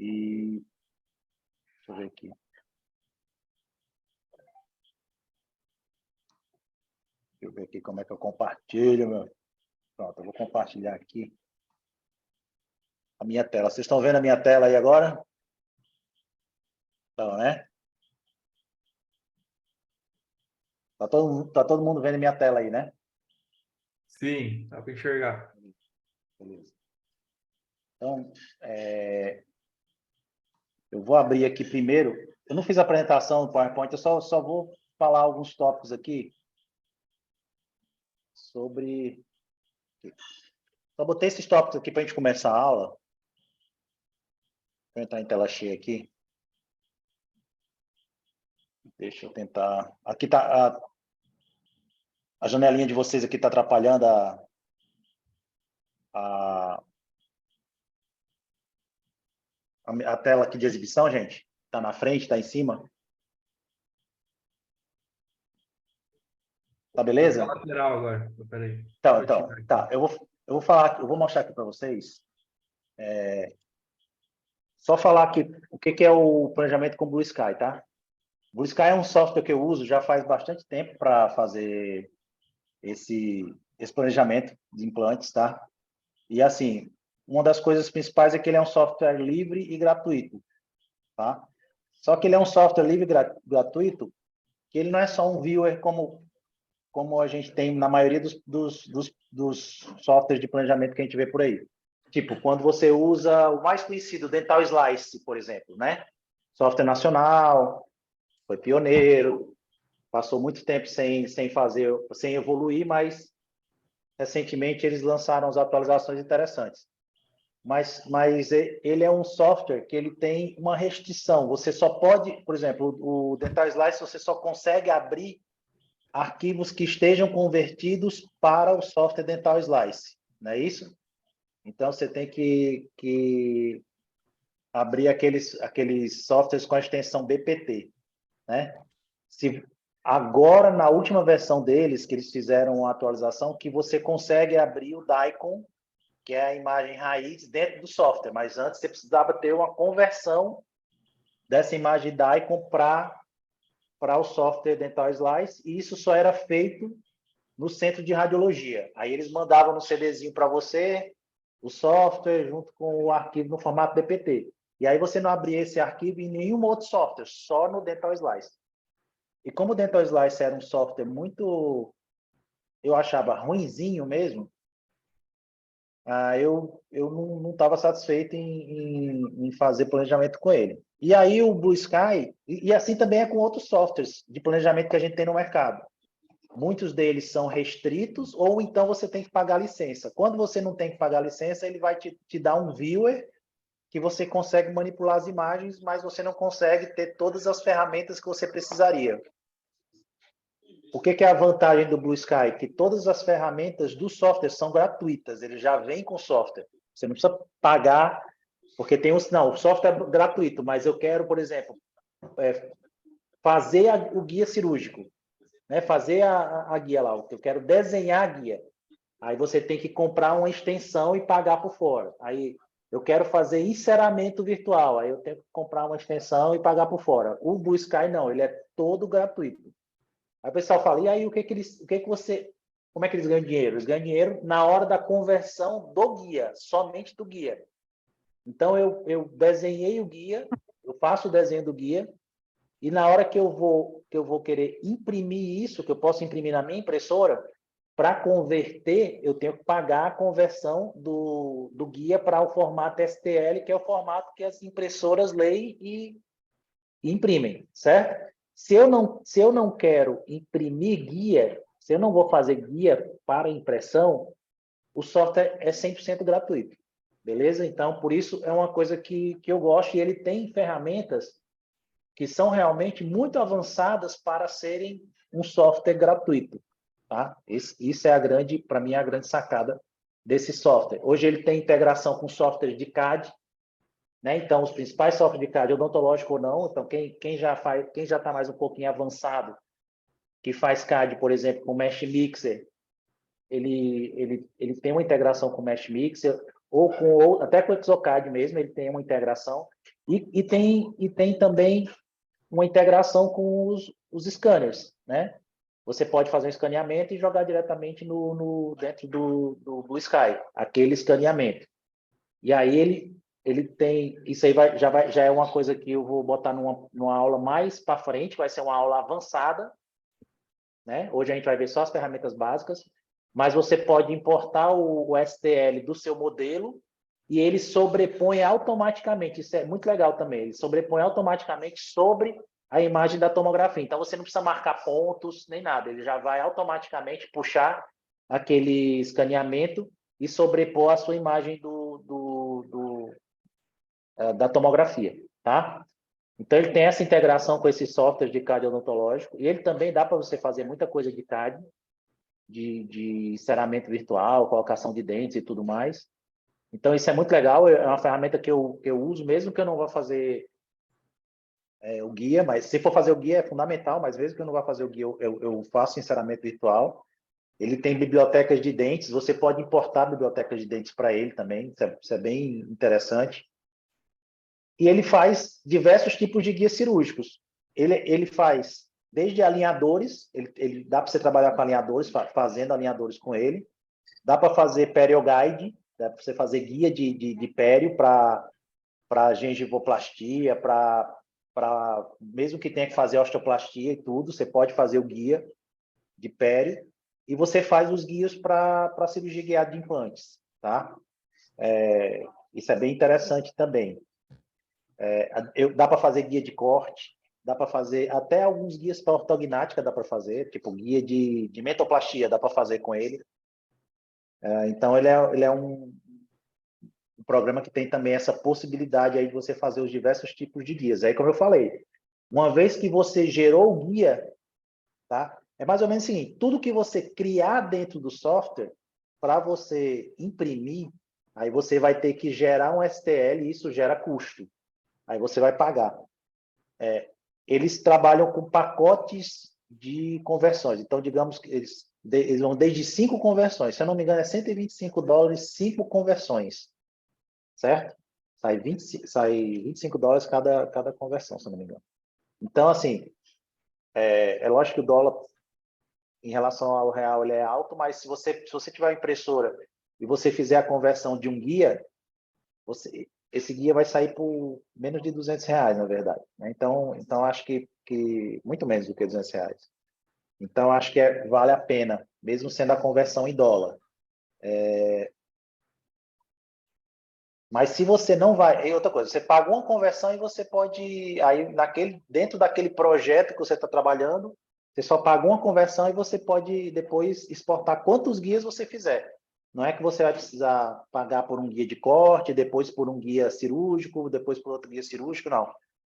E deixa eu ver aqui. Deixa eu ver aqui como é que eu compartilho, meu. Pronto, eu vou compartilhar aqui a minha tela. Vocês estão vendo a minha tela aí agora? Então, né? Tá todo mundo vendo a minha tela aí, né? Sim, dá para enxergar. Beleza. Então, eu vou abrir aqui primeiro. Eu não fiz a apresentação no PowerPoint, eu só vou falar alguns tópicos aqui sobre... Só botei esses tópicos aqui para a gente começar a aula. Vou entrar em tela cheia aqui. Deixa eu tentar... Aqui tá a janelinha de vocês aqui está atrapalhando a tela aqui de exibição, gente. Está na frente, está em cima. Tá beleza? Tá lateral agora. Peraí. Então, tá. Eu vou falar, eu vou mostrar aqui para vocês. Só falar aqui o que é o planejamento com Blue Sky, tá? Blue Sky é um software que eu uso já faz bastante tempo para fazer esse planejamento de implantes, tá? E assim, uma das coisas principais é que ele é um software livre e gratuito, tá? Só que ele é um software livre e gratuito, que ele não é só um viewer como a gente tem na maioria dos softwares de planejamento que a gente vê por aí. Tipo, quando você usa o mais conhecido, Dental Slice, por exemplo, né? Software nacional, foi pioneiro, passou muito tempo sem evoluir, mas recentemente eles lançaram as atualizações interessantes. Mas ele é um software que ele tem uma restrição. Você só pode, por exemplo, o Dental Slice, você só consegue abrir arquivos que estejam convertidos para o software Dental Slice, não é isso? Então, você tem que abrir aqueles softwares com a extensão BPT, né? Agora, na última versão deles, que eles fizeram uma atualização, que você consegue abrir o DICOM, que é a imagem raiz, dentro do software, mas antes você precisava ter uma conversão dessa imagem DICOM para o software Dental Slice, e isso só era feito no centro de radiologia. Aí eles mandavam no CDzinho para você o software junto com o arquivo no formato DPT. E aí você não abria esse arquivo em nenhum outro software, só no Dental Slice. E como o Dental Slice era um software muito, eu achava ruinzinho mesmo, eu não estava satisfeito em fazer planejamento com ele. E aí o Blue Sky, e assim também é com outros softwares de planejamento que a gente tem no mercado. Muitos deles são restritos, ou então você tem que pagar licença. Quando você não tem que pagar licença, ele vai te dar um viewer que você consegue manipular as imagens, mas você não consegue ter todas as ferramentas que você precisaria. O que é a vantagem do Blue Sky? Que todas as ferramentas do software são gratuitas, ele já vem com software. Você não precisa pagar, porque tem não, o software é gratuito, mas eu quero, por exemplo, fazer o guia cirúrgico, né? Fazer a guia lá, eu quero desenhar a guia. Aí você tem que comprar uma extensão e pagar por fora. Aí eu quero fazer enceramento virtual, aí eu tenho que comprar uma extensão e pagar por fora. O Blue Sky não, ele é todo gratuito. Aí o pessoal fala, e aí como é que eles ganham dinheiro? Eles ganham dinheiro na hora da conversão do guia, somente do guia. Então eu desenhei o guia, eu faço o desenho do guia, e na hora que eu vou querer imprimir isso, que eu posso imprimir na minha impressora, para converter, eu tenho que pagar a conversão do guia para o formato STL, que é o formato que as impressoras leem e imprimem, certo? Se eu não quero imprimir guia, se eu não vou fazer guia para impressão, o software é 100% gratuito, beleza? Então, por isso, é uma coisa que eu gosto, e ele tem ferramentas que são realmente muito avançadas para serem um software gratuito, tá? Isso é para mim, a grande sacada desse software. Hoje ele tem integração com softwares de CAD, né? Então, os principais softwares de CAD, odontológico ou não, então quem já está mais um pouquinho avançado, que faz CAD, por exemplo, com Mesh Mixer, ele tem uma integração com o Mesh Mixer. até com o Exocad mesmo, ele tem uma integração, e tem também uma integração com os scanners, né? Você pode fazer um escaneamento e jogar diretamente dentro do Blue Sky, aquele escaneamento. E aí ele tem, isso aí já é uma coisa que eu vou botar numa aula mais para frente, vai ser uma aula avançada, né? Hoje a gente vai ver só as ferramentas básicas, mas você pode importar o STL do seu modelo e ele sobrepõe automaticamente. Isso é muito legal também. Ele sobrepõe automaticamente sobre a imagem da tomografia. Então, você não precisa marcar pontos nem nada. Ele já vai automaticamente puxar aquele escaneamento e sobrepor a sua imagem da tomografia, tá? Então, ele tem essa integração com esse software de CAD odontológico e ele também dá para você fazer muita coisa de CAD, de enceramento virtual, colocação de dentes e tudo mais. Então, isso é muito legal, é uma ferramenta que eu uso, mesmo que eu não vá fazer o guia, mas se for fazer o guia é fundamental, mas mesmo que eu não vá fazer o guia, eu faço enceramento virtual. Ele tem bibliotecas de dentes, você pode importar bibliotecas de dentes para ele também, isso é bem interessante. E ele faz diversos tipos de guias cirúrgicos. Ele faz desde alinhadores, ele dá para você trabalhar com alinhadores, fazendo alinhadores com ele. Dá para fazer perioguide, dá para você fazer guia de pério para gengivoplastia, mesmo que tenha que fazer osteoplastia e tudo, você pode fazer o guia de pério e você faz os guias para cirurgia guiada de implantes, tá? Isso é bem interessante também. Dá para fazer guia de corte, dá para fazer até alguns guias para ortognática, dá para fazer, tipo guia de mentoplastia, dá para fazer com ele. Então, ele é um programa que tem também essa possibilidade aí de você fazer os diversos tipos de guias. Aí, como eu falei, uma vez que você gerou o guia, tá? É mais ou menos assim, tudo que você criar dentro do software, para você imprimir, aí você vai ter que gerar um STL e isso gera custo. Aí você vai pagar. Eles trabalham com pacotes de conversões. Então, digamos que eles vão desde 5 conversões. Se eu não me engano, é $125, 5 conversões. Certo? Sai $25 cada conversão, se eu não me engano. Então, assim, é lógico que o dólar, em relação ao real, ele é alto, mas se você tiver uma impressora e você fizer a conversão de um guia, esse guia vai sair por menos de R$ 200, na verdade. Né? Então acho que muito menos do que R$ 200. Então, acho que vale a pena, mesmo sendo a conversão em dólar. Mas se você não vai... E outra coisa, você paga uma conversão e você pode... Aí, dentro daquele projeto que você está trabalhando, você só paga uma conversão e você pode depois exportar quantos guias você fizer. Não é que você vai precisar pagar por um guia de corte, depois por um guia cirúrgico, depois por outro guia cirúrgico, não.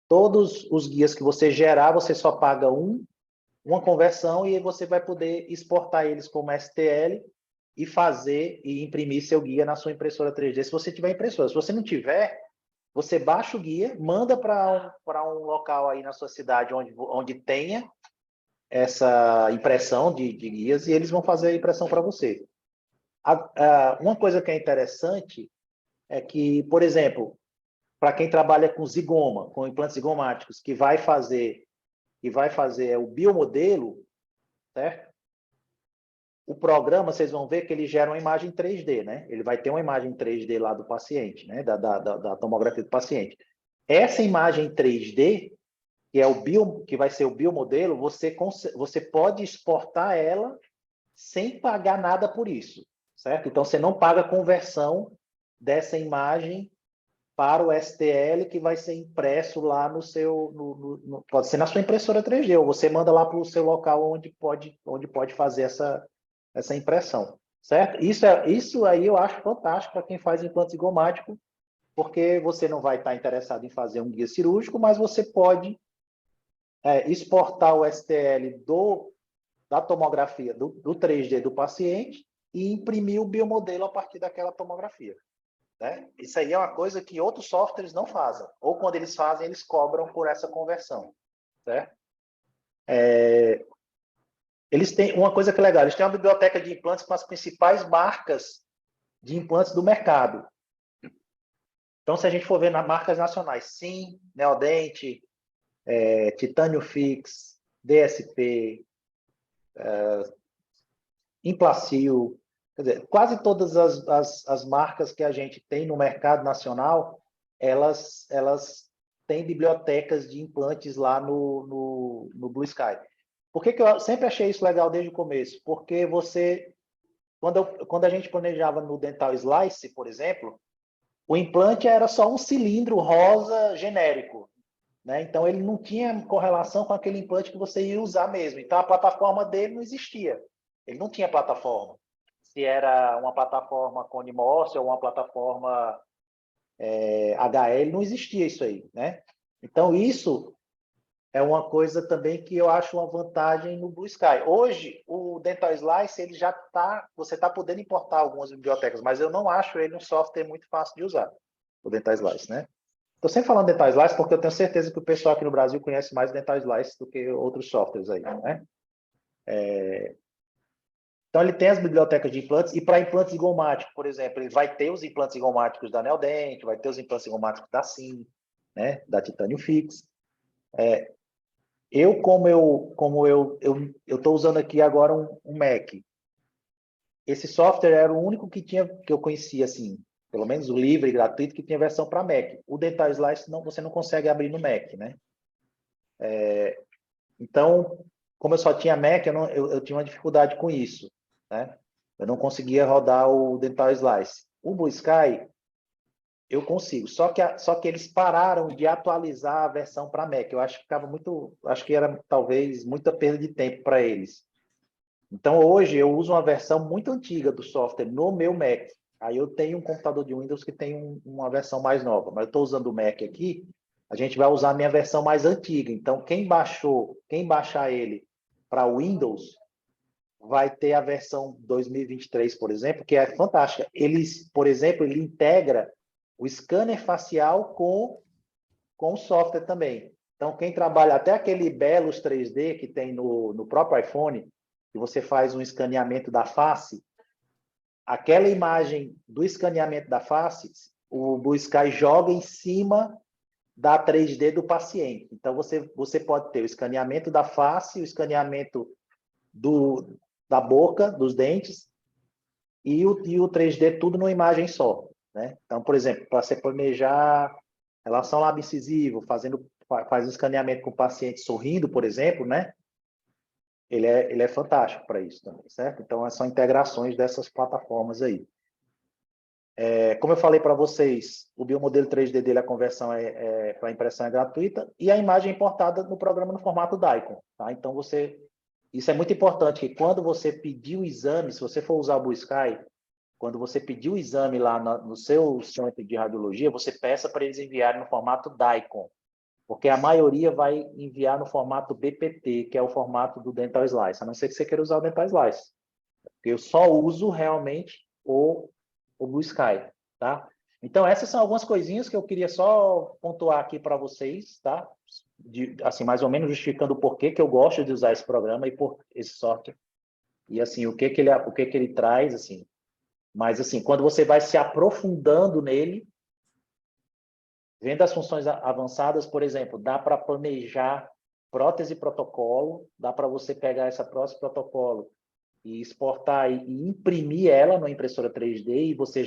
Todos os guias que você gerar, você só paga uma conversão e você vai poder exportar eles como STL e fazer e imprimir seu guia na sua impressora 3D, se você tiver impressora. Se você não tiver, você baixa o guia, manda para um local aí na sua cidade onde tenha essa impressão de guias e eles vão fazer a impressão para você. Uma coisa que é interessante é que, por exemplo, para quem trabalha com zigoma, com implantes zigomáticos, que vai fazer o biomodelo, certo? O programa, vocês vão ver que ele gera uma imagem 3D, né? Ele vai ter uma imagem 3D lá do paciente, né? Da tomografia do paciente. Essa imagem 3D, que vai ser o biomodelo, você pode exportar ela sem pagar nada por isso, certo? Então, você não paga a conversão dessa imagem para o STL que vai ser impresso lá no seu... pode ser na sua impressora 3D, ou você manda lá para o seu local onde pode fazer essa impressão, certo? Isso aí eu acho fantástico para quem faz implante zigomático, porque você não vai estar interessado em fazer um guia cirúrgico, mas você pode exportar o STL da tomografia, do 3D do paciente e imprimir o biomodelo a partir daquela tomografia. Né? Isso aí é uma coisa que outros softwares não fazem, ou quando eles fazem, eles cobram por essa conversão. Certo? Eles têm uma coisa que é legal, eles têm uma biblioteca de implantes com as principais marcas de implantes do mercado. Então, se a gente for ver nas marcas nacionais, Sim, Neodente, Titânio Fix, DSP, Implacil, quer dizer, quase todas as marcas que a gente tem no mercado nacional, elas têm bibliotecas de implantes lá no Blue Sky. Por que eu sempre achei isso legal desde o começo? Porque quando a gente planejava no Dental Slice, por exemplo, o implante era só um cilindro rosa genérico, né? Então, ele não tinha correlação com aquele implante que você ia usar mesmo. Então, a plataforma dele não existia. Ele não tinha plataforma. Se era uma plataforma Cone Morse ou uma plataforma HL, não existia isso aí, né? Então, isso é uma coisa também que eu acho uma vantagem no Blue Sky. Hoje, o Dental Slice, ele já está, você está podendo importar algumas bibliotecas, mas eu não acho ele um software muito fácil de usar, o Dental Slice, né? Estou sempre falando Dental Slice porque eu tenho certeza que o pessoal aqui no Brasil conhece mais Dental Slice do que outros softwares aí, né? Então, ele tem as bibliotecas de implantes, e para implantes zigomáticos, por exemplo, ele vai ter os implantes zigomáticos da Neodente, vai ter os implantes zigomáticos da Sim, né? Da Titânio Fix. Eu estou usando aqui agora um Mac. Esse software era o único que eu conhecia, assim, pelo menos o livre, gratuito, que tinha versão para Mac. O Dental Slice você não consegue abrir no Mac, né? Então, como eu só tinha Mac, eu tinha uma dificuldade com isso, né? Eu não conseguia rodar o Dental Slice. O Blue Sky, eu consigo. Só que eles pararam de atualizar a versão para Mac. Eu acho que acho que era talvez muita perda de tempo para eles. Então, hoje, eu uso uma versão muito antiga do software no meu Mac. Aí eu tenho um computador de Windows que tem uma versão mais nova, mas eu estou usando o Mac aqui, a gente vai usar a minha versão mais antiga. Então, quem baixar ele para Windows, vai ter a versão 2023, por exemplo, que é fantástica. Por exemplo, ele integra o scanner facial com o software também. Então, quem trabalha até aquele Belos 3D que tem no próprio iPhone, que você faz um escaneamento da face, aquela imagem do escaneamento da face, o Blue Sky joga em cima da 3D do paciente. Então, você pode ter o escaneamento da face, o escaneamento da boca, dos dentes, e o 3D tudo numa imagem só, né? Então, por exemplo, para você planejar relação lábio incisivo, faz um escaneamento com o paciente sorrindo, por exemplo, né? Ele é fantástico para isso também, certo? Então, são integrações dessas plataformas aí. Como eu falei para vocês, o biomodelo 3D dele, a conversão para impressão é gratuita, e a imagem é importada no programa no formato DICOM, tá? Então, isso é muito importante, que quando você pedir o exame, se você for usar o Blue Sky, quando você pedir o exame lá no seu centro de radiologia, você peça para eles enviarem no formato DICOM, porque a maioria vai enviar no formato BPT, que é o formato do Dental Slice, a não ser que você queira usar o Dental Slice. Eu só uso realmente o Blue Sky, tá? Então, essas são algumas coisinhas que eu queria só pontuar aqui para vocês, tá? Assim, mais ou menos justificando o porquê que eu gosto de usar esse programa e por esse software. E, assim, o que ele traz, assim. Mas, assim, quando você vai se aprofundando nele, vendo as funções avançadas, por exemplo, dá para planejar prótese protocolo, dá para você pegar essa prótese protocolo e exportar e imprimir ela na impressora 3D, e você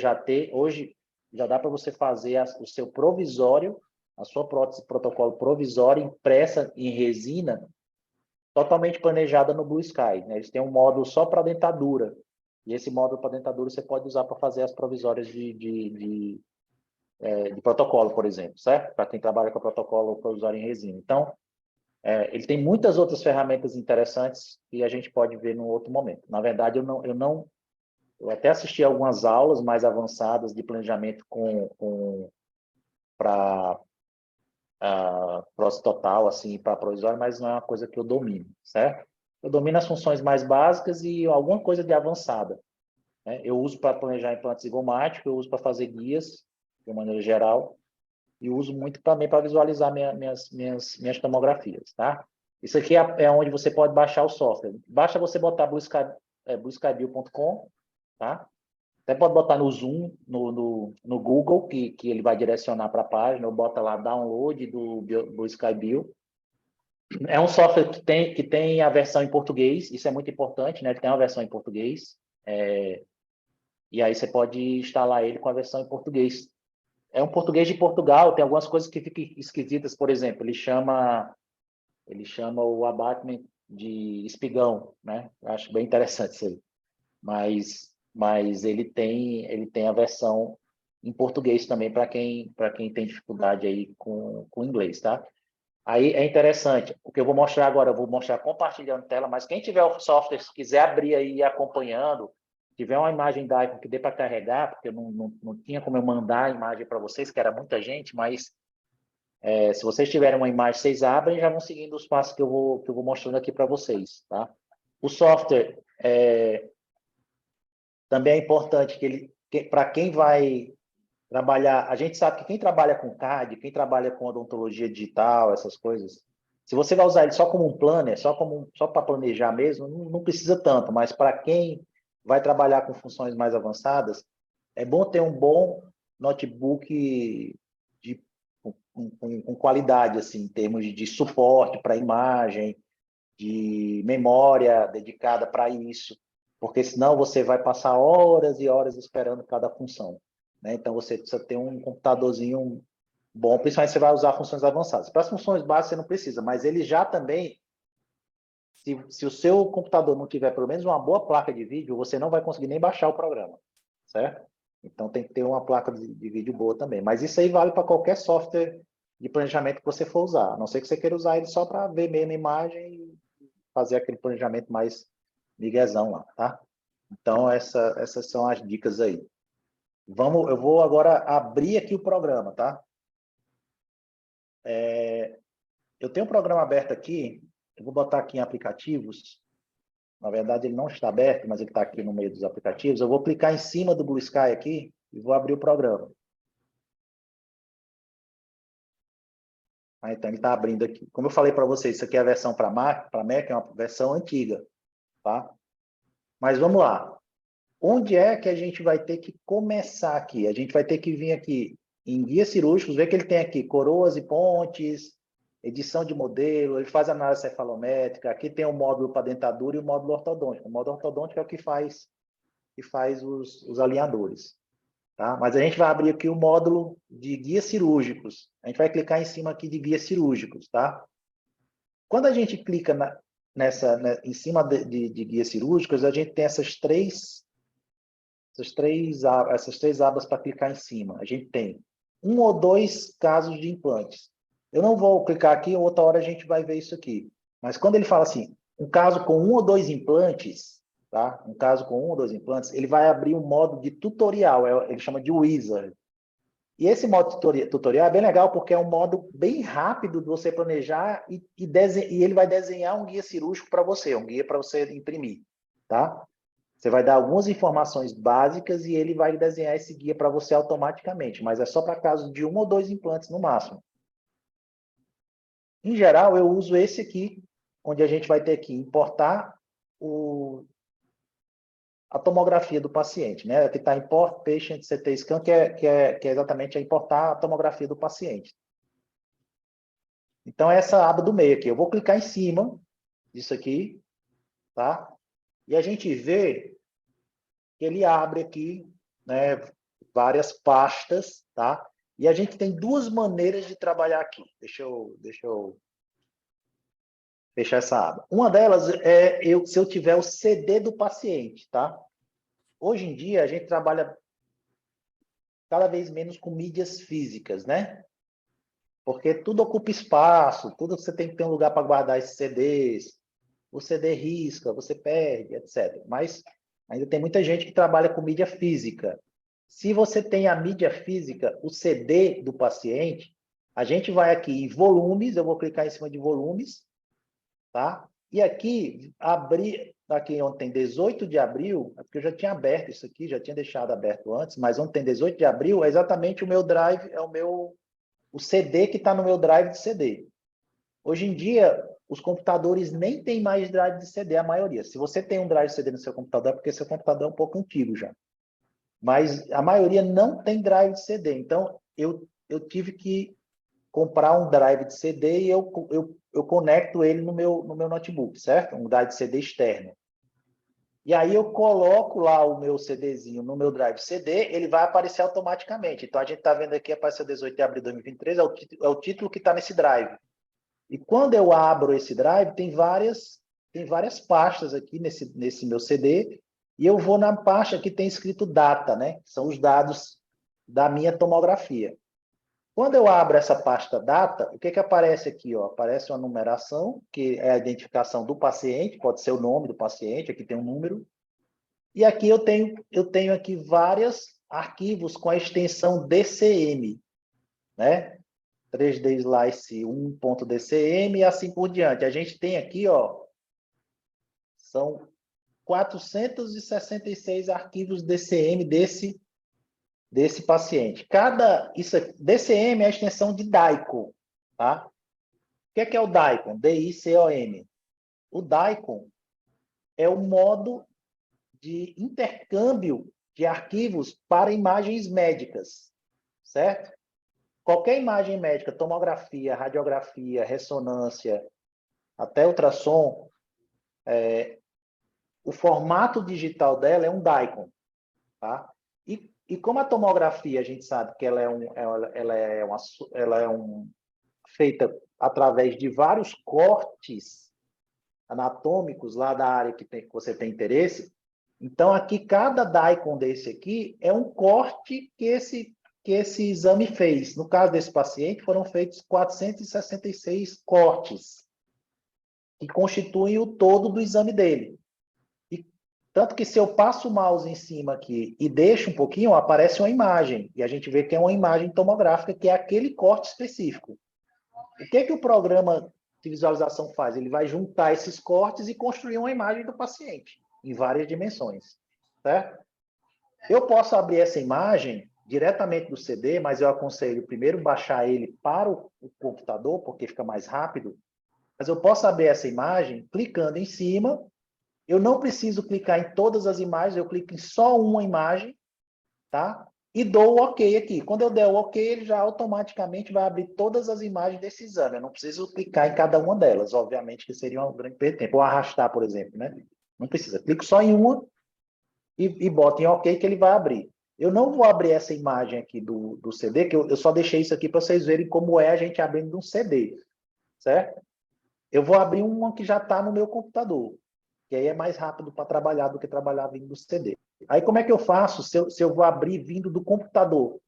hoje já dá para você fazer o seu provisório, a sua prótese protocolo provisória impressa em resina, totalmente planejada no Blue Sky, né? Eles têm um módulo só para dentadura, e esse módulo para dentadura você pode usar para fazer as provisórias de protocolo, por exemplo, certo? Para quem trabalha com protocolo provisório em resina. Então, ele tem muitas outras ferramentas interessantes que a gente pode ver num outro momento. Na verdade, eu até assisti algumas aulas mais avançadas de planejamento para prótese total, assim, para provisório, mas não é uma coisa que eu domino, certo? Eu domino as funções mais básicas e alguma coisa de avançada, né? Eu uso para planejar implantes zigomáticos, eu uso para fazer guias, de uma maneira geral, e uso muito também para visualizar minhas tomografias, tá? Isso aqui é onde você pode baixar o software. Basta você botar blueskybio.com, tá? Até pode botar no Zoom, no Google, que ele vai direcionar para a página, ou bota lá download do Sky Bill. É um software que tem a versão em português, isso é muito importante, né? Ele tem uma versão em português, e aí você pode instalar ele com a versão em português. É um português de Portugal, tem algumas coisas que ficam esquisitas, por exemplo, ele chama o abatement de espigão, né? Eu acho bem interessante isso aí. Mas ele tem a versão em português também para quem tem dificuldade aí com inglês, tá? Aí é interessante, o que eu vou mostrar agora, eu vou mostrar compartilhando tela, mas quem tiver o software, se quiser abrir aí e ir acompanhando, tiver uma imagem da icon que dê para carregar, porque eu não tinha como eu mandar a imagem para vocês, que era muita gente, mas se vocês tiverem uma imagem, vocês abrem e já vão seguindo os passos que eu vou mostrando aqui para vocês, tá? O software, também é importante para quem vai trabalhar, a gente sabe que quem trabalha com CAD, quem trabalha com odontologia digital, essas coisas, se você vai usar ele só como um planner, só para planejar mesmo, não precisa tanto, mas para quem vai trabalhar com funções mais avançadas, é bom ter um bom notebook com qualidade, assim, em termos de suporte para imagem, de memória dedicada para isso, porque senão você vai passar horas e horas esperando cada função, né? Então, você precisa ter um computadorzinho bom, principalmente se você vai usar funções avançadas. Para as funções básicas você não precisa, mas ele já também, se o seu computador não tiver pelo menos uma boa placa de vídeo, você não vai conseguir nem baixar o programa, certo? Então, tem que ter uma placa de vídeo boa também. Mas isso aí vale para qualquer software de planejamento que você for usar, a não ser que você queira usar ele só para ver mesmo a imagem e fazer aquele planejamento mais miguezão lá, tá? Então, essas são as dicas aí. Eu vou agora abrir aqui o programa, tá? Eu tenho um programa aberto aqui, eu vou botar aqui em aplicativos. Na verdade, ele não está aberto, mas ele está aqui no meio dos aplicativos. Eu vou clicar em cima do Blue Sky aqui e vou abrir o programa. Então, ele está abrindo aqui. Como eu falei para vocês, isso aqui é a versão para Mac, é uma versão antiga, tá? Mas vamos lá. Onde é que a gente vai ter que começar aqui? A gente vai ter que vir aqui em guias cirúrgicos, ver que ele tem aqui coroas e pontes, edição de modelo, ele faz análise cefalométrica, aqui tem o módulo para dentadura e o módulo ortodôntico. O módulo ortodôntico é o que faz os alinhadores. Tá? Mas a gente vai abrir aqui o módulo de guias cirúrgicos. A gente vai clicar em cima aqui de guias cirúrgicos. Tá? Quando a gente clica em cima de guias cirúrgicos, a gente tem essas três abas para clicar em cima. A gente tem um ou dois casos de implantes. Eu não vou clicar aqui, outra hora a gente vai ver isso aqui. Mas quando ele fala assim, um caso com um ou dois implantes, tá? Um caso com um ou dois implantes, ele vai abrir um modo de tutorial, ele chama de wizard. E esse modo tutorial é bem legal porque é um modo bem rápido de você planejar e ele vai desenhar um guia cirúrgico para você, um guia para você imprimir, tá? Você vai dar algumas informações básicas e ele vai desenhar esse guia para você automaticamente, mas é só para casos de um ou dois implantes no máximo. Em geral, eu uso esse aqui, onde a gente vai ter que importar a tomografia do paciente, né? Aqui está Import Patient CT Scan, que é exatamente importar a tomografia do paciente. Então, essa aba do meio aqui, eu vou clicar em cima disso aqui, tá? E a gente vê que ele abre aqui, né, várias pastas, tá? E a gente tem duas maneiras de trabalhar aqui. Deixa eu fechar essa aba. Uma delas é se eu tiver o CD do paciente, tá? Hoje em dia, a gente trabalha cada vez menos com mídias físicas, né? Porque tudo ocupa espaço, tudo você tem que ter um lugar para guardar esses CDs, o CD risca, você perde, etc. Mas ainda tem muita gente que trabalha com mídia física. Se você tem a mídia física, o CD do paciente, a gente vai aqui em volumes, eu vou clicar em cima de volumes, tá? E aqui, aqui onde tem 18 de abril, é porque eu já tinha aberto isso aqui, já tinha deixado aberto antes, mas onde tem 18 de abril é exatamente o meu drive, o CD que está no meu drive de CD. Hoje em dia, os computadores nem têm mais drive de CD, a maioria. Se você tem um drive de CD no seu computador, é porque seu computador é um pouco antigo já. mas a maioria não tem drive de CD. Então, eu tive que comprar um drive de CD e eu conecto ele no meu notebook, certo? Um drive de CD externo. E aí eu coloco lá o meu CDzinho no meu drive CD, ele vai aparecer automaticamente. Então, a gente está vendo aqui, apareceu 18 de abril de 2023, é o título que está nesse drive. E quando eu abro esse drive, tem várias pastas aqui nesse meu CD, e eu vou na pasta que tem escrito data, né? São os dados da minha tomografia. Quando eu abro essa pasta data, o que que aparece aqui? Ó? Aparece uma numeração, que é a identificação do paciente, pode ser o nome do paciente, aqui tem um número. E aqui eu tenho aqui vários arquivos com a extensão DCM, né? 3D Slice 1.dcm e assim por diante. A gente tem aqui, ó, são 466 arquivos DCM desse paciente. DCM é a extensão de DICOM, tá? O que é o DICOM? D-I-C-O-M. O DICOM é o modo de intercâmbio de arquivos para imagens médicas, certo? Qualquer imagem médica, tomografia, radiografia, ressonância, até ultrassom, o formato digital dela é um DICOM, tá? E como a tomografia, a gente sabe que ela é feita através de vários cortes anatômicos lá da área que você tem interesse, então aqui cada DICOM desse aqui é um corte que esse exame fez. No caso desse paciente, foram feitos 466 cortes, que constituem o todo do exame dele. Tanto que se eu passo o mouse em cima aqui e deixo um pouquinho, aparece uma imagem. E a gente vê que é uma imagem tomográfica, que é aquele corte específico. O que o programa de visualização faz? Ele vai juntar esses cortes e construir uma imagem do paciente, em várias dimensões. Certo? Eu posso abrir essa imagem diretamente do CD, mas eu aconselho primeiro baixar ele para o computador, porque fica mais rápido. Mas eu posso abrir essa imagem clicando em cima. Eu não preciso clicar em todas as imagens, eu clico em só uma imagem, tá? E dou o OK aqui. Quando eu der o OK, ele já automaticamente vai abrir todas as imagens desse exame. Eu não preciso clicar em cada uma delas, obviamente que seria uma grande perda de tempo. Ou arrastar, por exemplo, né? Não precisa. Clico só em uma e boto em OK que ele vai abrir. Eu não vou abrir essa imagem aqui do CD, que eu só deixei isso aqui para vocês verem como é a gente abrindo um CD, certo? Eu vou abrir uma que já está no meu computador, que aí é mais rápido para trabalhar do que trabalhar vindo do CD. Aí como é que eu faço se eu vou abrir vindo do computador?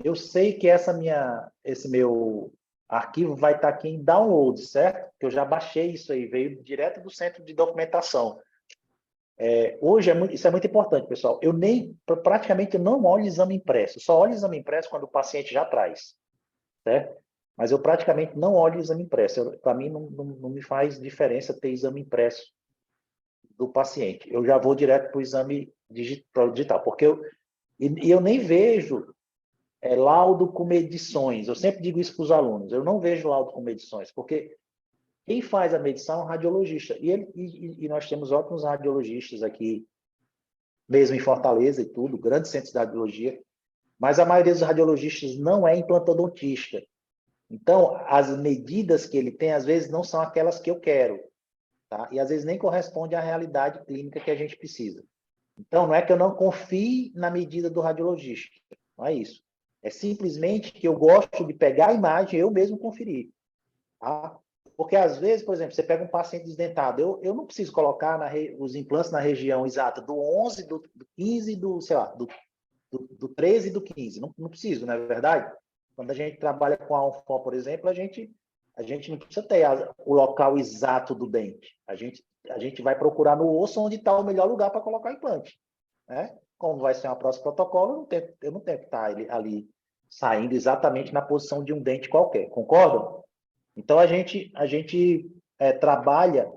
Eu sei que esse meu arquivo vai estar aqui em download, certo? Que eu já baixei isso aí, veio direto do centro de documentação. Hoje isso é muito importante, pessoal. Praticamente eu não olho exame impresso. Só olho exame impresso quando o paciente já traz, certo? Mas eu praticamente não olho exame impresso. Para mim, não me faz diferença ter exame impresso do paciente. Eu já vou direto para o exame digital, porque eu nem vejo laudo com medições. Eu sempre digo isso para os alunos. Eu não vejo laudo com medições, porque quem faz a medição é um radiologista. E nós temos ótimos radiologistas aqui, mesmo em Fortaleza e tudo, grandes centros de radiologia, mas a maioria dos radiologistas não é implantodontista. Então, as medidas que ele tem, às vezes, não são aquelas que eu quero. Tá? E às vezes nem corresponde à realidade clínica que a gente precisa. Então, não é que eu não confie na medida do radiologista, não é isso. É simplesmente que eu gosto de pegar a imagem e eu mesmo conferir. Tá? Porque às vezes, por exemplo, você pega um paciente desdentado, eu não preciso colocar os implantes na região exata do 11, do 15, sei lá, do 13 e do 15. Não preciso, não é verdade? Quando a gente trabalha com a ONFO, por exemplo, a gente não precisa ter o local exato do dente. A gente vai procurar no osso onde está o melhor lugar para colocar o implante. Né? Como vai ser uma próxima protocolo, eu não tenho que estar ali saindo exatamente na posição de um dente qualquer. Concordam? Então, a gente trabalha...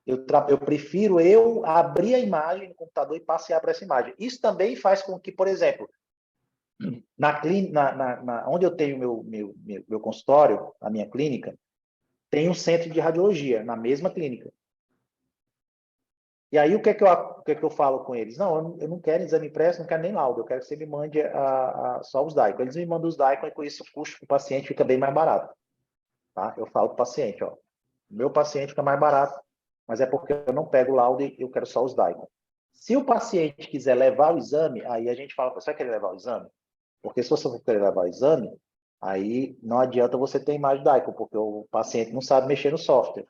eu prefiro abrir a imagem no computador e passear para essa imagem. Isso também faz com que, por exemplo, onde eu tenho meu consultório, a minha clínica, tem um centro de radiologia, na mesma clínica. E aí, o que é que eu falo com eles? Não, eu não quero exame impresso, não quero nem laudo, eu quero que você me mande só os DICOM. Eles me mandam os DICOM e com isso o custo para o paciente fica bem mais barato. Tá? Eu falo para o paciente, ó, meu paciente fica mais barato, mas é porque eu não pego o laudo e eu quero só os DICOM. Se o paciente quiser levar o exame, aí a gente fala, você vai querer levar o exame? Porque se você for querer levar o exame, aí não adianta você ter imagem DICOM, porque o paciente não sabe mexer no software.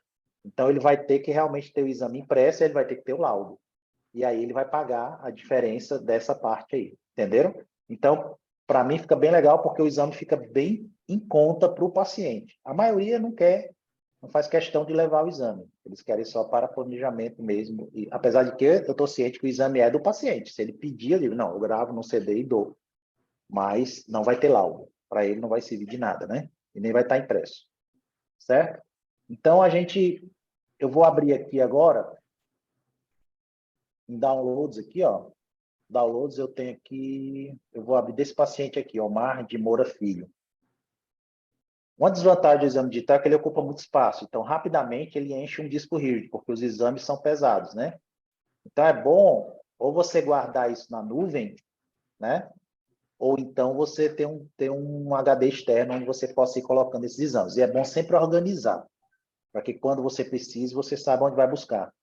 Então, ele vai ter que realmente ter o exame impresso e ele vai ter que ter o laudo. E aí ele vai pagar a diferença dessa parte aí. Entenderam? Então, para mim fica bem legal porque o exame fica bem em conta para o paciente. A maioria não quer, não faz questão de levar o exame. Eles querem só para planejamento mesmo. E, apesar de que eu estou ciente que o exame é do paciente. Se ele pedir, eu digo, não, eu gravo no CD e dou. Mas não vai ter laudo. Para ele não vai servir de nada, né? E nem vai estar impresso. Certo? Então, eu vou abrir aqui agora, em downloads aqui, ó. Downloads eu tenho aqui, eu vou abrir desse paciente aqui, Omar de Moura Filho. Uma desvantagem do exame digital é que ele ocupa muito espaço, então rapidamente ele enche um disco rígido, porque os exames são pesados, né? Então é bom ou você guardar isso na nuvem, né? Ou então você ter um HD externo onde você possa ir colocando esses exames. E é bom sempre organizar, para que quando você precise, você saiba onde vai buscar.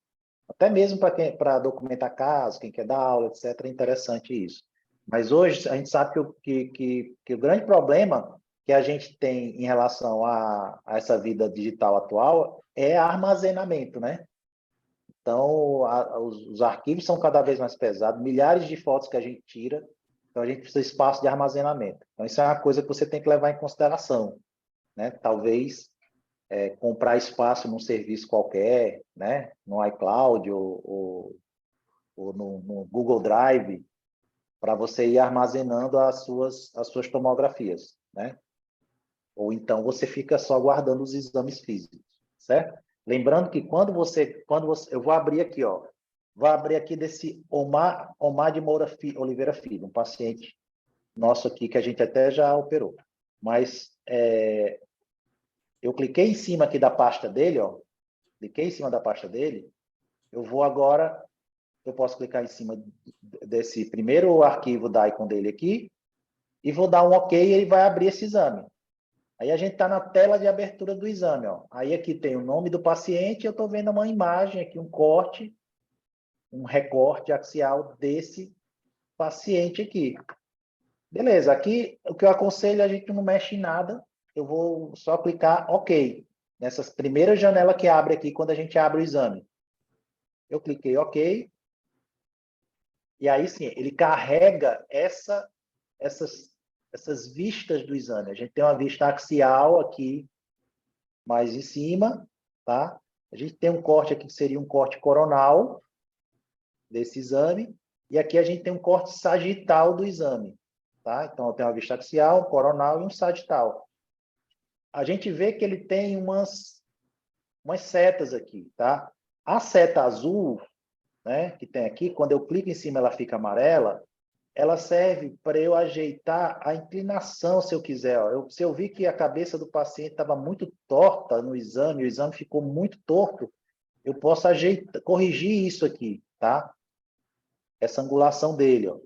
Até mesmo para documentar casos, quem quer dar aula, etc., é interessante isso. Mas hoje a gente sabe que o grande problema que a gente tem em relação a essa vida digital atual é armazenamento, né? Então, os arquivos são cada vez mais pesados, milhares de fotos que a gente tira, então a gente precisa de espaço de armazenamento. Então, isso é uma coisa que você tem que levar em consideração, né? Talvez comprar espaço num serviço qualquer, né? No iCloud ou no Google Drive, para você ir armazenando as suas tomografias, né? Ou então você fica só guardando os exames físicos, certo? Lembrando que eu vou abrir aqui, ó, vou abrir aqui desse Omar de Moura Oliveira Filho, um paciente nosso aqui que a gente até já operou. Mas eu cliquei em cima aqui da pasta dele, ó, cliquei em cima da pasta dele, eu vou agora, eu posso clicar em cima desse primeiro arquivo da icon dele aqui e vou dar um OK e ele vai abrir esse exame. Aí a gente está na tela de abertura do exame, ó. Aí aqui tem o nome do paciente, eu estou vendo uma imagem aqui, um corte, um recorte axial desse paciente aqui. Beleza, aqui o que eu aconselho, a gente não mexe em nada, eu vou só clicar OK. Nessa primeira janela que abre aqui, quando a gente abre o exame. Eu cliquei OK. E aí sim, ele carrega essas vistas do exame. A gente tem uma vista axial aqui, mais em cima, tá? A gente tem um corte aqui que seria um corte coronal desse exame. E aqui a gente tem um corte sagital do exame, tá? Então, eu tenho uma vista axial, um coronal e um sagital. A gente vê que ele tem umas setas aqui, tá? A seta azul, né, que tem aqui, quando eu clico em cima ela fica amarela, ela serve para eu ajeitar a inclinação, se eu quiser. Ó. Se eu vi que a cabeça do paciente estava muito torta no exame, o exame ficou muito torto, eu posso ajeitar, corrigir isso aqui, tá? Essa angulação dele, ó.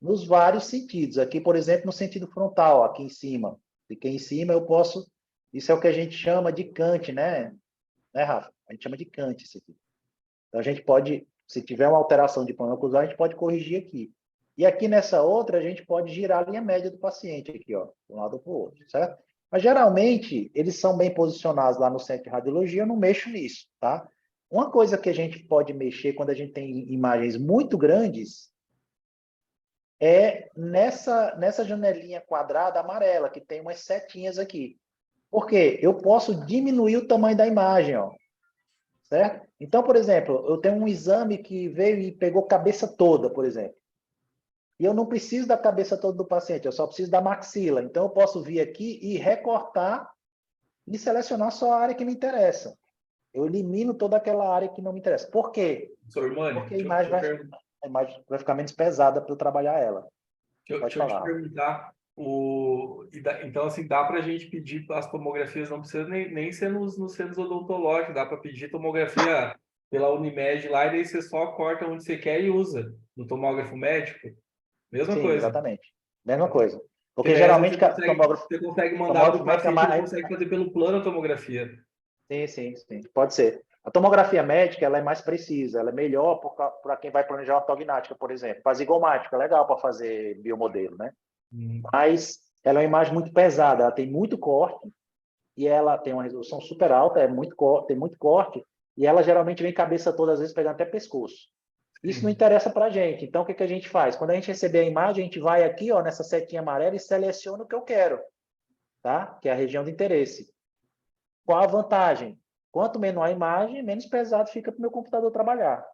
Nos vários sentidos. Aqui, por exemplo, no sentido frontal, ó, aqui em cima. Cliquei em cima, eu posso... Isso é o que a gente chama de cante, né? Né, Rafa? A gente chama de cante isso aqui. Então, a gente pode, se tiver uma alteração de plano oclusal, a gente pode corrigir aqui. E aqui nessa outra, a gente pode girar a linha média do paciente aqui, ó, de um lado para o outro, certo? Mas, geralmente, eles são bem posicionados lá no centro de radiologia, eu não mexo nisso, tá? Uma coisa que a gente pode mexer quando a gente tem imagens muito grandes é nessa janelinha quadrada amarela, que tem umas setinhas aqui. Por quê? Eu posso diminuir o tamanho da imagem, ó. Certo? Então, por exemplo, eu tenho um exame que veio e pegou cabeça toda, por exemplo. E eu não preciso da cabeça toda do paciente, eu só preciso da maxila. Então, eu posso vir aqui e recortar e selecionar só a área que me interessa. Eu elimino toda aquela área que não me interessa. Por quê? Sr. Irmani, Porque a imagem vai ficar menos pesada para eu trabalhar ela. Pode deixa eu te falar. perguntar, então, assim, dá para a gente pedir as tomografias, não precisa nem ser nos centros odontológicos, dá para pedir tomografia pela Unimed lá, e daí você só corta onde você quer e usa no tomógrafo médico. Mesma Sim, coisa. exatamente. Mesma coisa. Porque Porque daí, às vezes, geralmente tomógrafo, você consegue mandar para o tomógrafo médico é paciente, ele mais. consegue fazer pelo plano a tomografia. Sim, sim, sim. Pode ser. A tomografia médica ela é mais precisa, ela é melhor para quem vai planejar ortognática, por exemplo. Faz zigomática, é legal para fazer biomodelo, né? Mas ela é uma imagem muito pesada, ela tem muito corte e ela tem uma resolução super alta, tem muito corte e ela geralmente vem cabeça toda, às vezes pegando até pescoço. Isso não Sim. interessa para a gente. Então, o que a gente faz? Quando a gente receber a imagem, a gente vai aqui, ó, nessa setinha amarela e seleciona o que eu quero, tá? Que é a região de interesse. Qual a vantagem? Quanto menor a imagem, menos pesado fica para o meu computador trabalhar,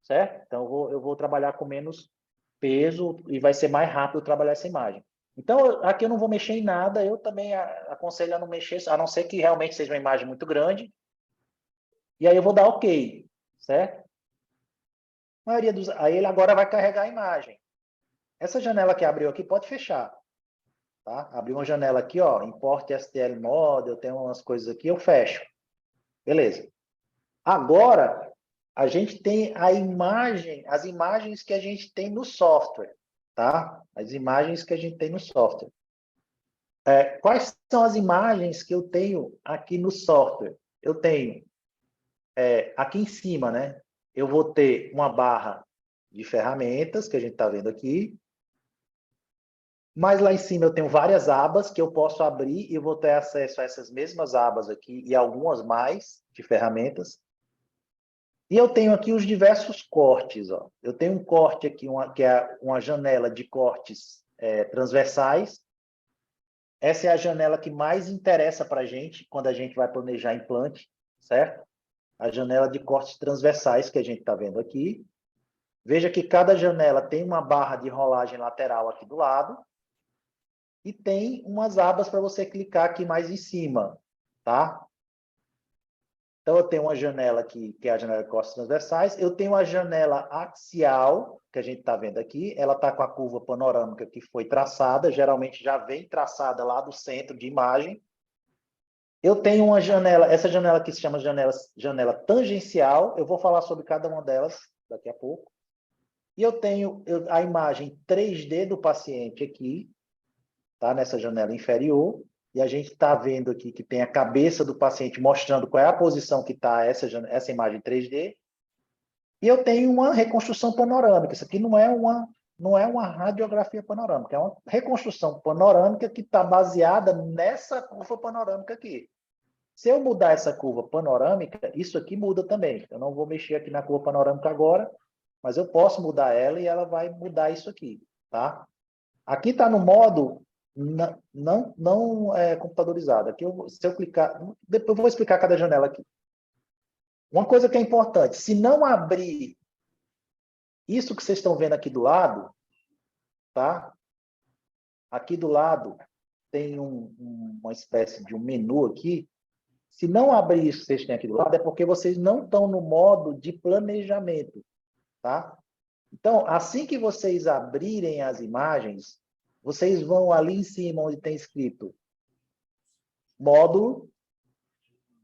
certo? Então, eu vou trabalhar com menos peso e vai ser mais rápido trabalhar essa imagem. Então, aqui eu não vou mexer em nada, eu também aconselho a não mexer, a não ser que realmente seja uma imagem muito grande, e aí eu vou dar OK, certo? Aí ele agora vai carregar a imagem. Essa janela que abriu aqui pode fechar, tá? Abriu uma janela aqui, ó, import STL model, tem umas coisas aqui, eu fecho. Beleza. Agora, a gente tem as imagens que a gente tem no software, tá? As imagens que a gente tem no software. Quais são as imagens que eu tenho aqui no software? Eu tenho aqui em cima, né? Eu vou ter uma barra de ferramentas, que a gente está vendo aqui. Mas lá em cima eu tenho várias abas que eu posso abrir e vou ter acesso a essas mesmas abas aqui e algumas mais de ferramentas. E eu tenho aqui os diversos cortes. Ó. Eu tenho um corte aqui, que é uma janela de cortes transversais. Essa é a janela que mais interessa para a gente quando a gente vai planejar implante, certo? A janela de cortes transversais que a gente está vendo aqui. Veja que cada janela tem uma barra de rolagem lateral aqui do lado e tem umas abas para você clicar aqui mais em cima, tá? Então, eu tenho uma janela aqui, que é a janela de cortes transversais. Eu tenho a janela axial, que a gente está vendo aqui. Ela está com a curva panorâmica que foi traçada. Geralmente já vem traçada lá do centro de imagem. Eu tenho uma janela, essa janela aqui se chama janela tangencial. Eu vou falar sobre cada uma delas daqui a pouco. E eu tenho a imagem 3D do paciente aqui, tá? Nessa janela inferior. E a gente está vendo aqui que tem a cabeça do paciente mostrando qual é a posição que está essa imagem 3D. E eu tenho uma reconstrução panorâmica. Isso aqui não é uma radiografia panorâmica, é uma reconstrução panorâmica que está baseada nessa curva panorâmica aqui. Se eu mudar essa curva panorâmica, isso aqui muda também. Eu não vou mexer aqui na curva panorâmica agora, mas eu posso mudar ela e ela vai mudar isso aqui, tá? Aqui está no modo não computadorizado. Aqui, se eu clicar... Depois eu vou explicar cada janela aqui. Uma coisa que é importante, se não abrir isso que vocês estão vendo aqui do lado, tá? Aqui do lado tem uma espécie de um menu aqui. Se não abrir isso que vocês têm aqui do lado, é porque vocês não estão no modo de planejamento, tá? Então, assim que vocês abrirem as imagens, vocês vão ali em cima onde tem escrito módulo,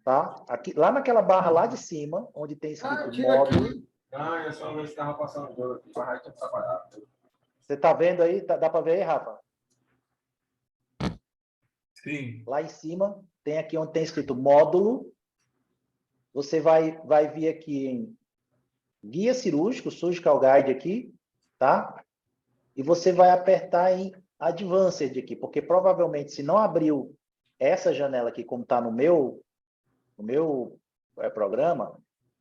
tá? Aqui, lá naquela barra lá de cima, onde tem escrito módulo. Aqui. Ah, eu só estava passando dor aqui, para trabalhar. Você está vendo aí? Dá para ver aí, Rafa? Sim. Lá em cima, tem aqui onde tem escrito módulo. Você vai vir aqui em guia cirúrgico, surgical guide aqui, tá? E você vai apertar em advanced aqui, porque provavelmente se não abriu essa janela aqui, como está no meu programa,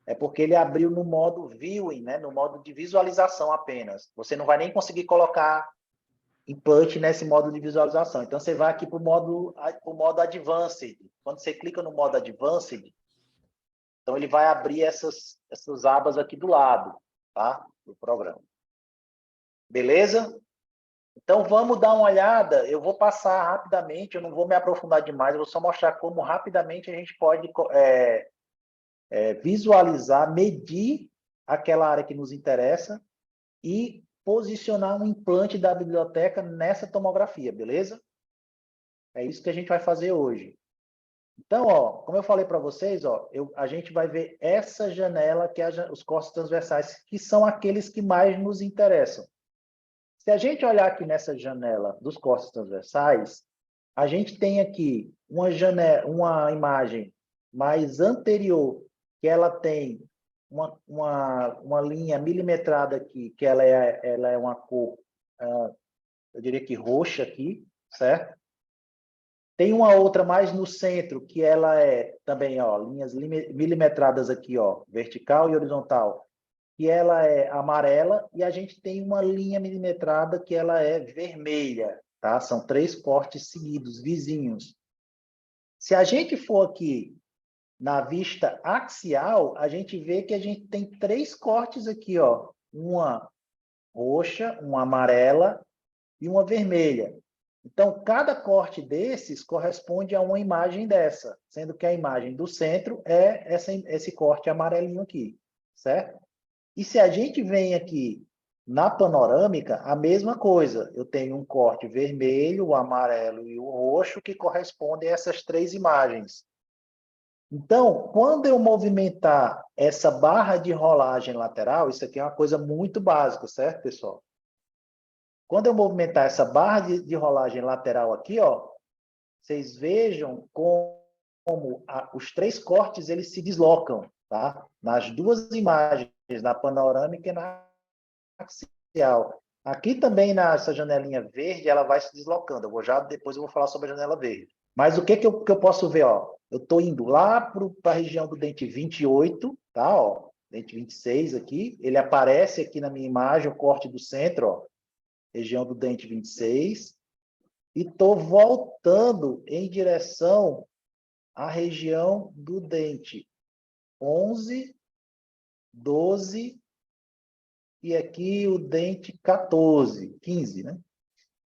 é porque ele abriu no modo viewing, né? No modo de visualização apenas. Você não vai nem conseguir colocar input nesse modo de visualização. Então, você vai aqui para o modo advanced. Quando você clica no modo advanced, então ele vai abrir essas abas aqui do lado, tá? Do programa. Beleza? Então, vamos dar uma olhada. Eu vou passar rapidamente, eu não vou me aprofundar demais, eu vou só mostrar como rapidamente a gente pode visualizar, medir aquela área que nos interessa e posicionar um implante da biblioteca nessa tomografia, beleza? É isso que a gente vai fazer hoje. Então, ó, como eu falei para vocês, ó, a gente vai ver essa janela, que é os cortes transversais, que são aqueles que mais nos interessam. Se a gente olhar aqui nessa janela dos cortes transversais, a gente tem aqui uma imagem mais anterior, que ela tem uma linha milimetrada aqui, que ela é uma cor, eu diria que roxa aqui, certo? Tem uma outra mais no centro, que ela é também, ó, linhas milimetradas aqui, ó, vertical e horizontal, que ela é amarela, e a gente tem uma linha milimetrada que ela é vermelha, tá? São 3 cortes seguidos, vizinhos. Se a gente for aqui na vista axial, a gente vê que a gente tem 3 cortes aqui, ó, uma roxa, uma amarela e uma vermelha. Então, cada corte desses corresponde a uma imagem dessa, sendo que a imagem do centro é esse corte amarelinho aqui, certo? E se a gente vem aqui na panorâmica, a mesma coisa. Eu tenho um corte vermelho, o amarelo e o roxo que correspondem a essas 3 imagens. Então, quando eu movimentar essa barra de rolagem lateral, isso aqui é uma coisa muito básica, certo, pessoal? Quando eu movimentar essa barra de rolagem lateral aqui, ó, vocês vejam como os 3 cortes eles se deslocam, tá? Nas 2 imagens, na panorâmica e na axial. Aqui também nessa janelinha verde, ela vai se deslocando. Depois eu vou falar sobre a janela verde. Mas o que eu posso ver, ó? Eu estou indo lá para a região do dente 28, tá? Ó, dente 26 aqui. Ele aparece aqui na minha imagem, o corte do centro, ó, região do dente 26. E estou voltando em direção à região do dente 11, 12 e aqui o dente 14, 15, né?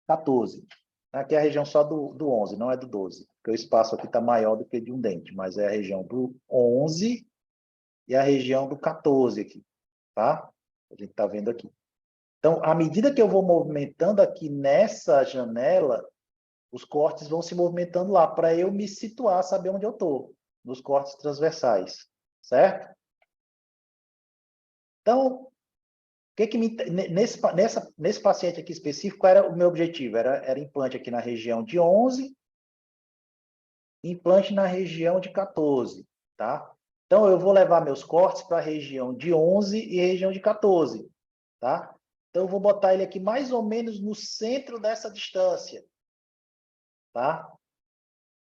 14. Aqui é a região só do 11, não é do 12, porque o espaço aqui está maior do que de um dente, mas é a região do 11 e a região do 14 aqui, tá? A gente está vendo aqui. Então, à medida que eu vou movimentando aqui nessa janela, os cortes vão se movimentando lá, para eu me situar, saber onde eu estou, nos cortes transversais, certo? Então, nesse paciente aqui específico, qual era o meu objetivo? Era implante aqui na região de 11, implante na região de 14, tá? Então, eu vou levar meus cortes para a região de 11 e região de 14, tá? Então, eu vou botar ele aqui mais ou menos no centro dessa distância, tá?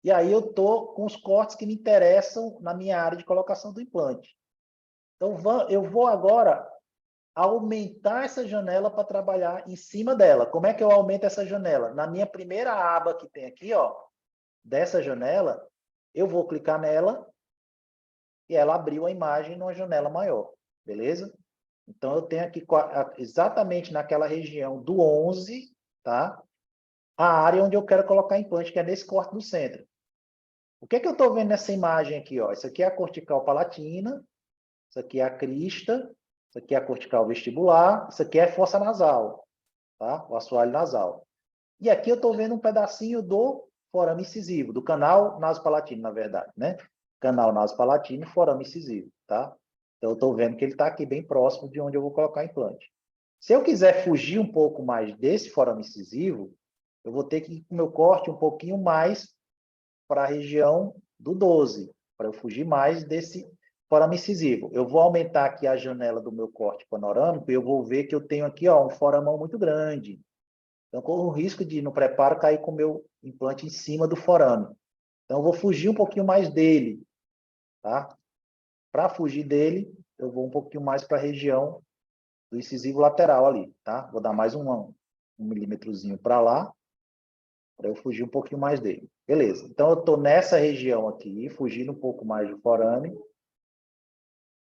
E aí eu estou com os cortes que me interessam na minha área de colocação do implante. Então, eu vou agora aumentar essa janela para trabalhar em cima dela. Como é que eu aumento essa janela? Na minha primeira aba que tem aqui, ó, dessa janela, eu vou clicar nela e ela abriu a imagem numa janela maior, beleza? Então, eu tenho aqui exatamente naquela região do 11, tá? A área onde eu quero colocar implante, que é nesse corte do centro. O que é que eu estou vendo nessa imagem aqui? Ó? Isso aqui é a cortical palatina, isso aqui é a crista, isso aqui é a cortical vestibular, isso aqui é a fossa nasal, tá? O assoalho nasal. E aqui eu estou vendo um pedacinho do forame incisivo, do canal nasopalatino, na verdade, né? Canal nasopalatino e forame incisivo, tá? Então, eu estou vendo que ele está aqui bem próximo de onde eu vou colocar o implante. Se eu quiser fugir um pouco mais desse forame incisivo, eu vou ter que ir com o meu corte um pouquinho mais para a região do 12, para eu fugir mais desse forame incisivo. Eu vou aumentar aqui a janela do meu corte panorâmico e eu vou ver que eu tenho aqui, ó, um foramão muito grande. Então, corro o risco de, no preparo, cair com o meu implante em cima do forame. Então, eu vou fugir um pouquinho mais dele, tá? Para fugir dele, eu vou um pouquinho mais para a região do incisivo lateral ali, tá? Vou dar mais um milímetrozinho para lá, para eu fugir um pouquinho mais dele. Beleza. Então, eu estou nessa região aqui, fugindo um pouco mais do forame.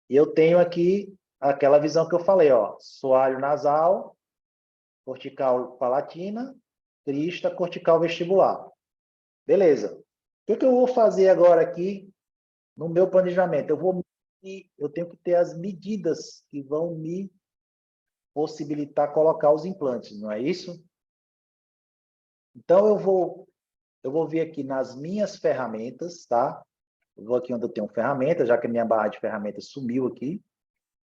E eu tenho aqui aquela visão que eu falei, ó. Soalho nasal, cortical palatina, crista, cortical vestibular. Beleza. O que eu vou fazer agora aqui no meu planejamento? Eu tenho que ter as medidas que vão me possibilitar colocar os implantes, não é isso? Então, eu vou eu vou vir aqui nas minhas ferramentas, tá? Eu vou aqui onde eu tenho ferramentas, já que a minha barra de ferramentas sumiu aqui.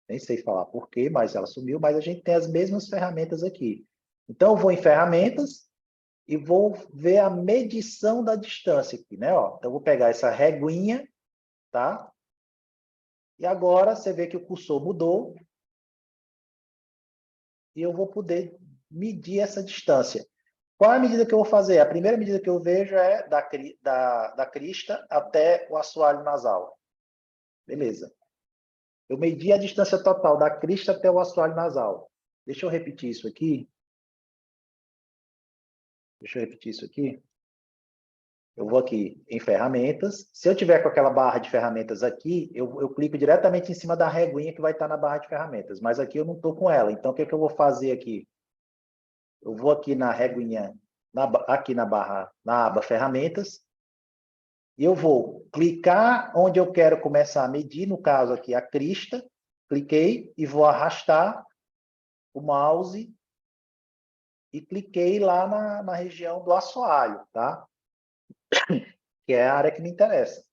Nem sei falar por quê, mas ela sumiu, mas a gente tem as mesmas ferramentas aqui. Então, eu vou em ferramentas e vou ver a medição da distância aqui, né? Ó, então, eu vou pegar essa reguinha, tá? E agora, você vê que o cursor mudou. E eu vou poder medir essa distância. Qual é a medida que eu vou fazer? A primeira medida que eu vejo é da crista até o assoalho nasal. Beleza. Eu medi a distância total da crista até o assoalho nasal. Deixa eu repetir isso aqui. Eu vou aqui em ferramentas. Se eu tiver com aquela barra de ferramentas aqui, eu clico diretamente em cima da reguinha que vai estar na barra de ferramentas. Mas aqui eu não estou com ela. Então, o que eu vou fazer aqui? Eu vou aqui na reguinha, aqui na aba ferramentas, e eu vou clicar onde eu quero começar a medir, no caso aqui a crista, cliquei e vou arrastar o mouse e cliquei lá na região do assoalho, tá? Que é a área que me interessa.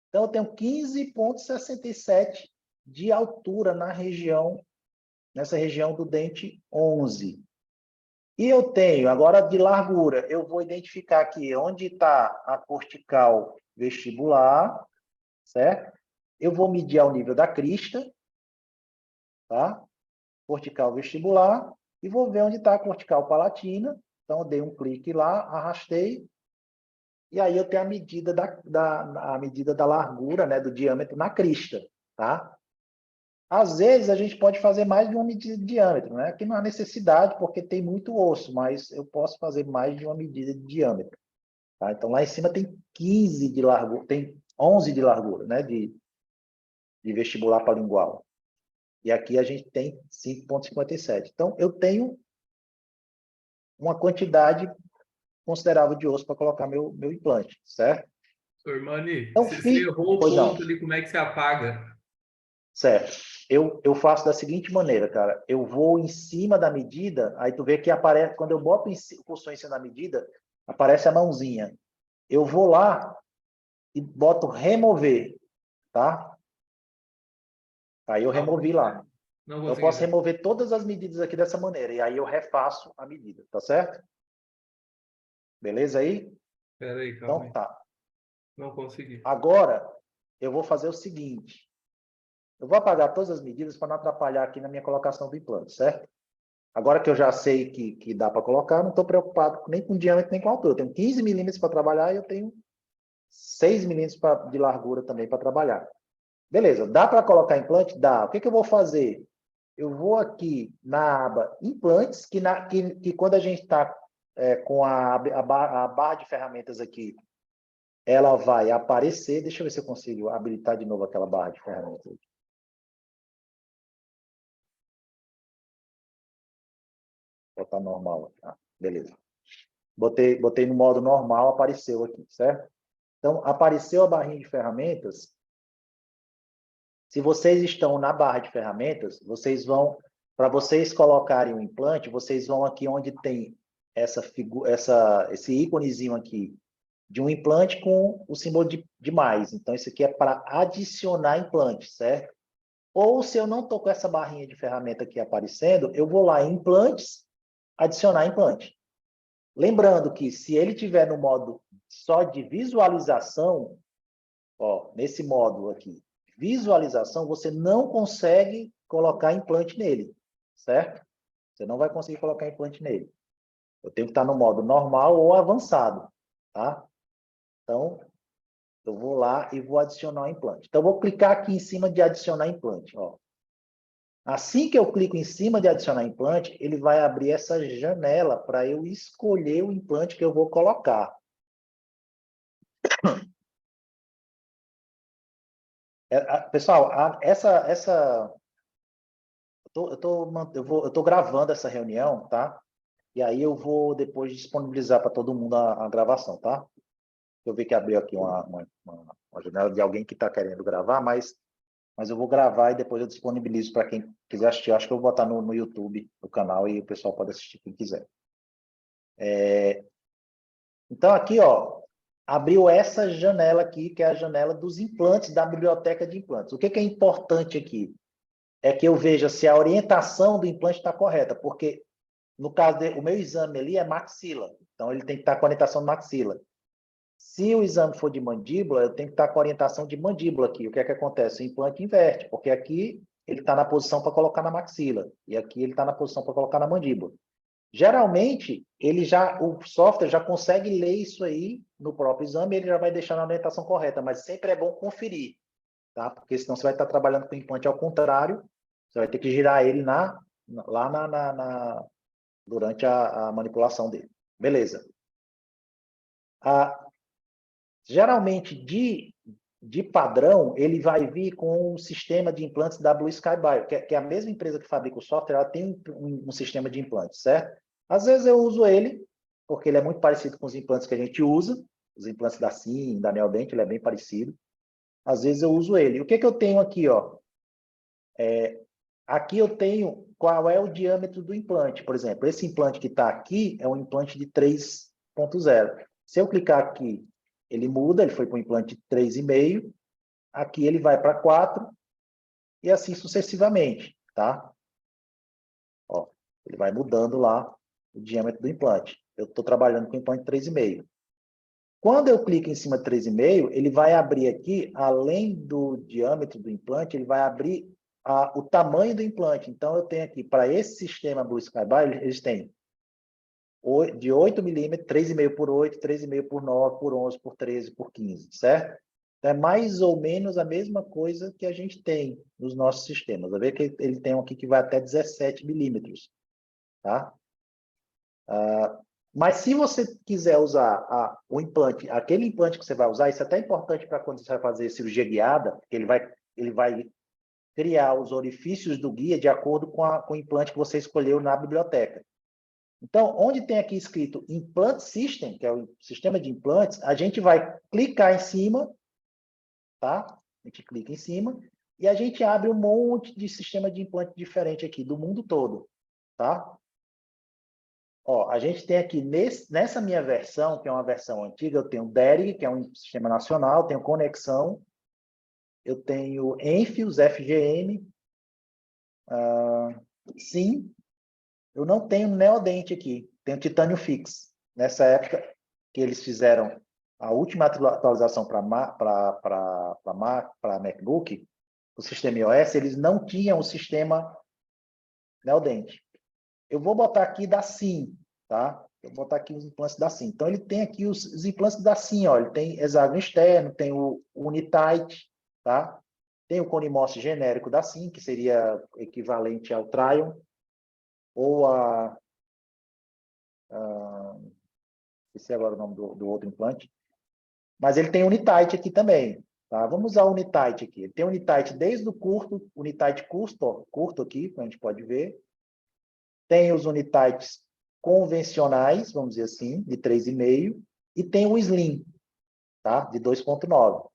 Então, eu tenho 15,67 de altura nessa região do dente 11. E eu tenho, agora de largura, eu vou identificar aqui onde está a cortical vestibular, certo? Eu vou medir ao nível da crista, tá? Cortical vestibular, e vou ver onde está a cortical palatina. Então, eu dei um clique lá, arrastei, e aí eu tenho a medida a medida da largura, né, do diâmetro na crista, tá? Às vezes, a gente pode fazer mais de uma medida de diâmetro, né? Que não há necessidade, porque tem muito osso, mas eu posso fazer mais de uma medida de diâmetro. Tá? Então, lá em cima tem 15 de largura, tem 11 de largura, né? De vestibular paralingual. E aqui a gente tem 5,57. Então, eu tenho uma quantidade considerável de osso para colocar meu implante, certo? Sr. Mani, Então, você errou o pois não. ponto ali, como é que você apaga? Certo. Eu faço da seguinte maneira, cara. Eu vou em cima da medida, aí tu vê que aparece, quando eu boto o cursor em cima da medida, aparece a mãozinha. Eu vou lá e boto remover, tá? Aí eu removi lá. Não Eu consegui posso ver. remover todas as medidas aqui dessa maneira, e aí eu refaço a medida, tá certo? Beleza aí? Espera aí, calma Então aí. tá. Não consegui. Agora, eu vou fazer o seguinte. Eu vou apagar todas as medidas para não atrapalhar aqui na minha colocação do implante, certo? Agora que eu já sei que dá para colocar, não estou preocupado nem com diâmetro nem com altura. Eu tenho 15 milímetros para trabalhar e eu tenho 6 milímetros de largura também para trabalhar. Beleza, dá para colocar implante? Dá. O que eu vou fazer? Eu vou aqui na aba implantes, que quando a gente está com a barra de ferramentas aqui, ela vai aparecer. Deixa eu ver se eu consigo habilitar de novo aquela barra de ferramentas. Botar normal. Ah, beleza. Botei no modo normal, apareceu aqui, certo? Então, apareceu a barrinha de ferramentas. Se vocês estão na barra de ferramentas, vocês vão, para vocês colocarem o implante, vocês vão aqui onde tem esse íconezinho aqui de um implante com o símbolo de mais. Então, isso aqui é para adicionar implante, certo? Ou se eu não estou com essa barrinha de ferramenta aqui aparecendo, eu vou lá em implantes, adicionar implante. Lembrando que se ele tiver no modo só de visualização, ó, nesse módulo aqui, visualização, você não consegue colocar implante nele, certo? Você não vai conseguir colocar implante nele. Eu tenho que estar no modo normal ou avançado, tá? Então, eu vou lá e vou adicionar o implante. Então, eu vou clicar aqui em cima de adicionar implante, ó. Assim que eu clico em cima de adicionar implante, ele vai abrir essa janela para eu escolher o implante que eu vou colocar. Pessoal, eu tô gravando essa reunião, tá? E aí eu vou depois disponibilizar para todo mundo a gravação, tá? Eu vi que abriu aqui uma janela de alguém que está querendo gravar, mas eu vou gravar e depois eu disponibilizo para quem quiser assistir. Acho que eu vou botar no YouTube, no canal, e o pessoal pode assistir quem quiser. Então, aqui, ó, abriu essa janela aqui, que é a janela dos implantes da biblioteca de implantes. O que é importante aqui? É que eu veja se a orientação do implante está correta, porque, no caso, o meu exame ali é maxila, então ele tem que estar com a orientação de maxila. Se o exame for de mandíbula, eu tenho que estar com a orientação de mandíbula aqui. O que é que acontece? O implante inverte, porque aqui ele está na posição para colocar na maxila, e aqui ele está na posição para colocar na mandíbula. Geralmente, o software já consegue ler isso aí no próprio exame, ele já vai deixar na orientação correta, mas sempre é bom conferir, tá? Porque senão você vai estar trabalhando com o implante ao contrário, você vai ter que girar ele durante a manipulação dele. Beleza. Geralmente, de padrão, ele vai vir com um sistema de implantes da Blue Sky Bio, que é a mesma empresa que fabrica o software, ela tem um sistema de implantes, certo? Às vezes eu uso ele, porque ele é muito parecido com os implantes que a gente usa, os implantes da Sim, da Neodent, ele é bem parecido. Às vezes eu uso ele. O que eu tenho aqui, ó? Aqui eu tenho qual é o diâmetro do implante. Por exemplo, esse implante que está aqui é um implante de 3.0. Se eu clicar aqui, ele muda, ele foi para o implante de 3,5. Aqui ele vai para 4 e assim sucessivamente, tá? Ó, ele vai mudando lá o diâmetro do implante. Eu estou trabalhando com o implante 3,5. Quando eu clico em cima de 3,5, ele vai abrir aqui, além do diâmetro do implante, ele vai abrir o tamanho do implante. Então, eu tenho aqui, para esse sistema Blue Sky Bio, eles têm de 8 milímetros, 3,5 por 8, 3,5 por 9, por 11, por 13, por 15, certo? Então, é mais ou menos a mesma coisa que a gente tem nos nossos sistemas. Vai ver que ele tem um aqui que vai até 17 milímetros, tá? Mas se você quiser usar o implante, aquele implante que você vai usar, isso é até importante para quando você vai fazer cirurgia guiada, porque ele vai criar os orifícios do guia de acordo com o implante que você escolheu na biblioteca. Então, onde tem aqui escrito Implant System, que é o sistema de implantes, a gente vai clicar em cima, tá? A gente clica em cima e a gente abre um monte de sistema de implante diferente aqui, do mundo todo, tá? Ó, a gente tem aqui, nessa minha versão, que é uma versão antiga, eu tenho DERG, que é um sistema nacional, tenho Conexão, eu tenho Enfios, FGM, Sim, eu não tenho Neodent aqui, tenho Titânio Fix. Nessa época que eles fizeram a última atualização para MacBook, o sistema iOS, eles não tinham o sistema Neodent. Eu vou botar aqui da Sim, tá? Eu vou botar aqui os implantes da Sim. Então, ele tem aqui os implantes da Sim, ó. Ele tem hexágono externo, tem o Unitight, tá? Tem o Conimos genérico da Sim, que seria equivalente ao Tryon, ou esqueci agora o nome do outro implante. Mas ele tem Unitight aqui também, tá? Vamos usar o Unitight aqui. Ele tem Unitight desde o curto, Unitight curto aqui, como a gente pode ver. Tem os Unitights convencionais, vamos dizer assim, de 3,5, e tem o Slim, tá? De 2,9.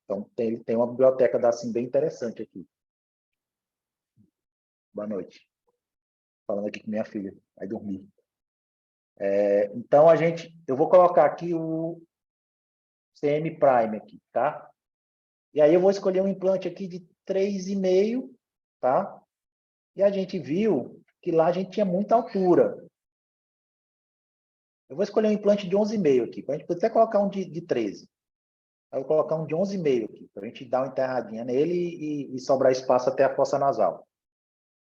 Então, ele tem uma biblioteca da Sim bem interessante aqui. Boa noite. Falando aqui com minha filha, vai dormir. Então, eu vou colocar aqui o CM Prime aqui, tá? E aí eu vou escolher um implante aqui de 3,5, tá? E a gente viu que lá a gente tinha muita altura. Eu vou escolher um implante de 11,5 aqui, para a gente poder até colocar um de 13. Aí eu vou colocar um de 11,5 aqui, para a gente dar uma enterradinha nele e sobrar espaço até a fossa nasal.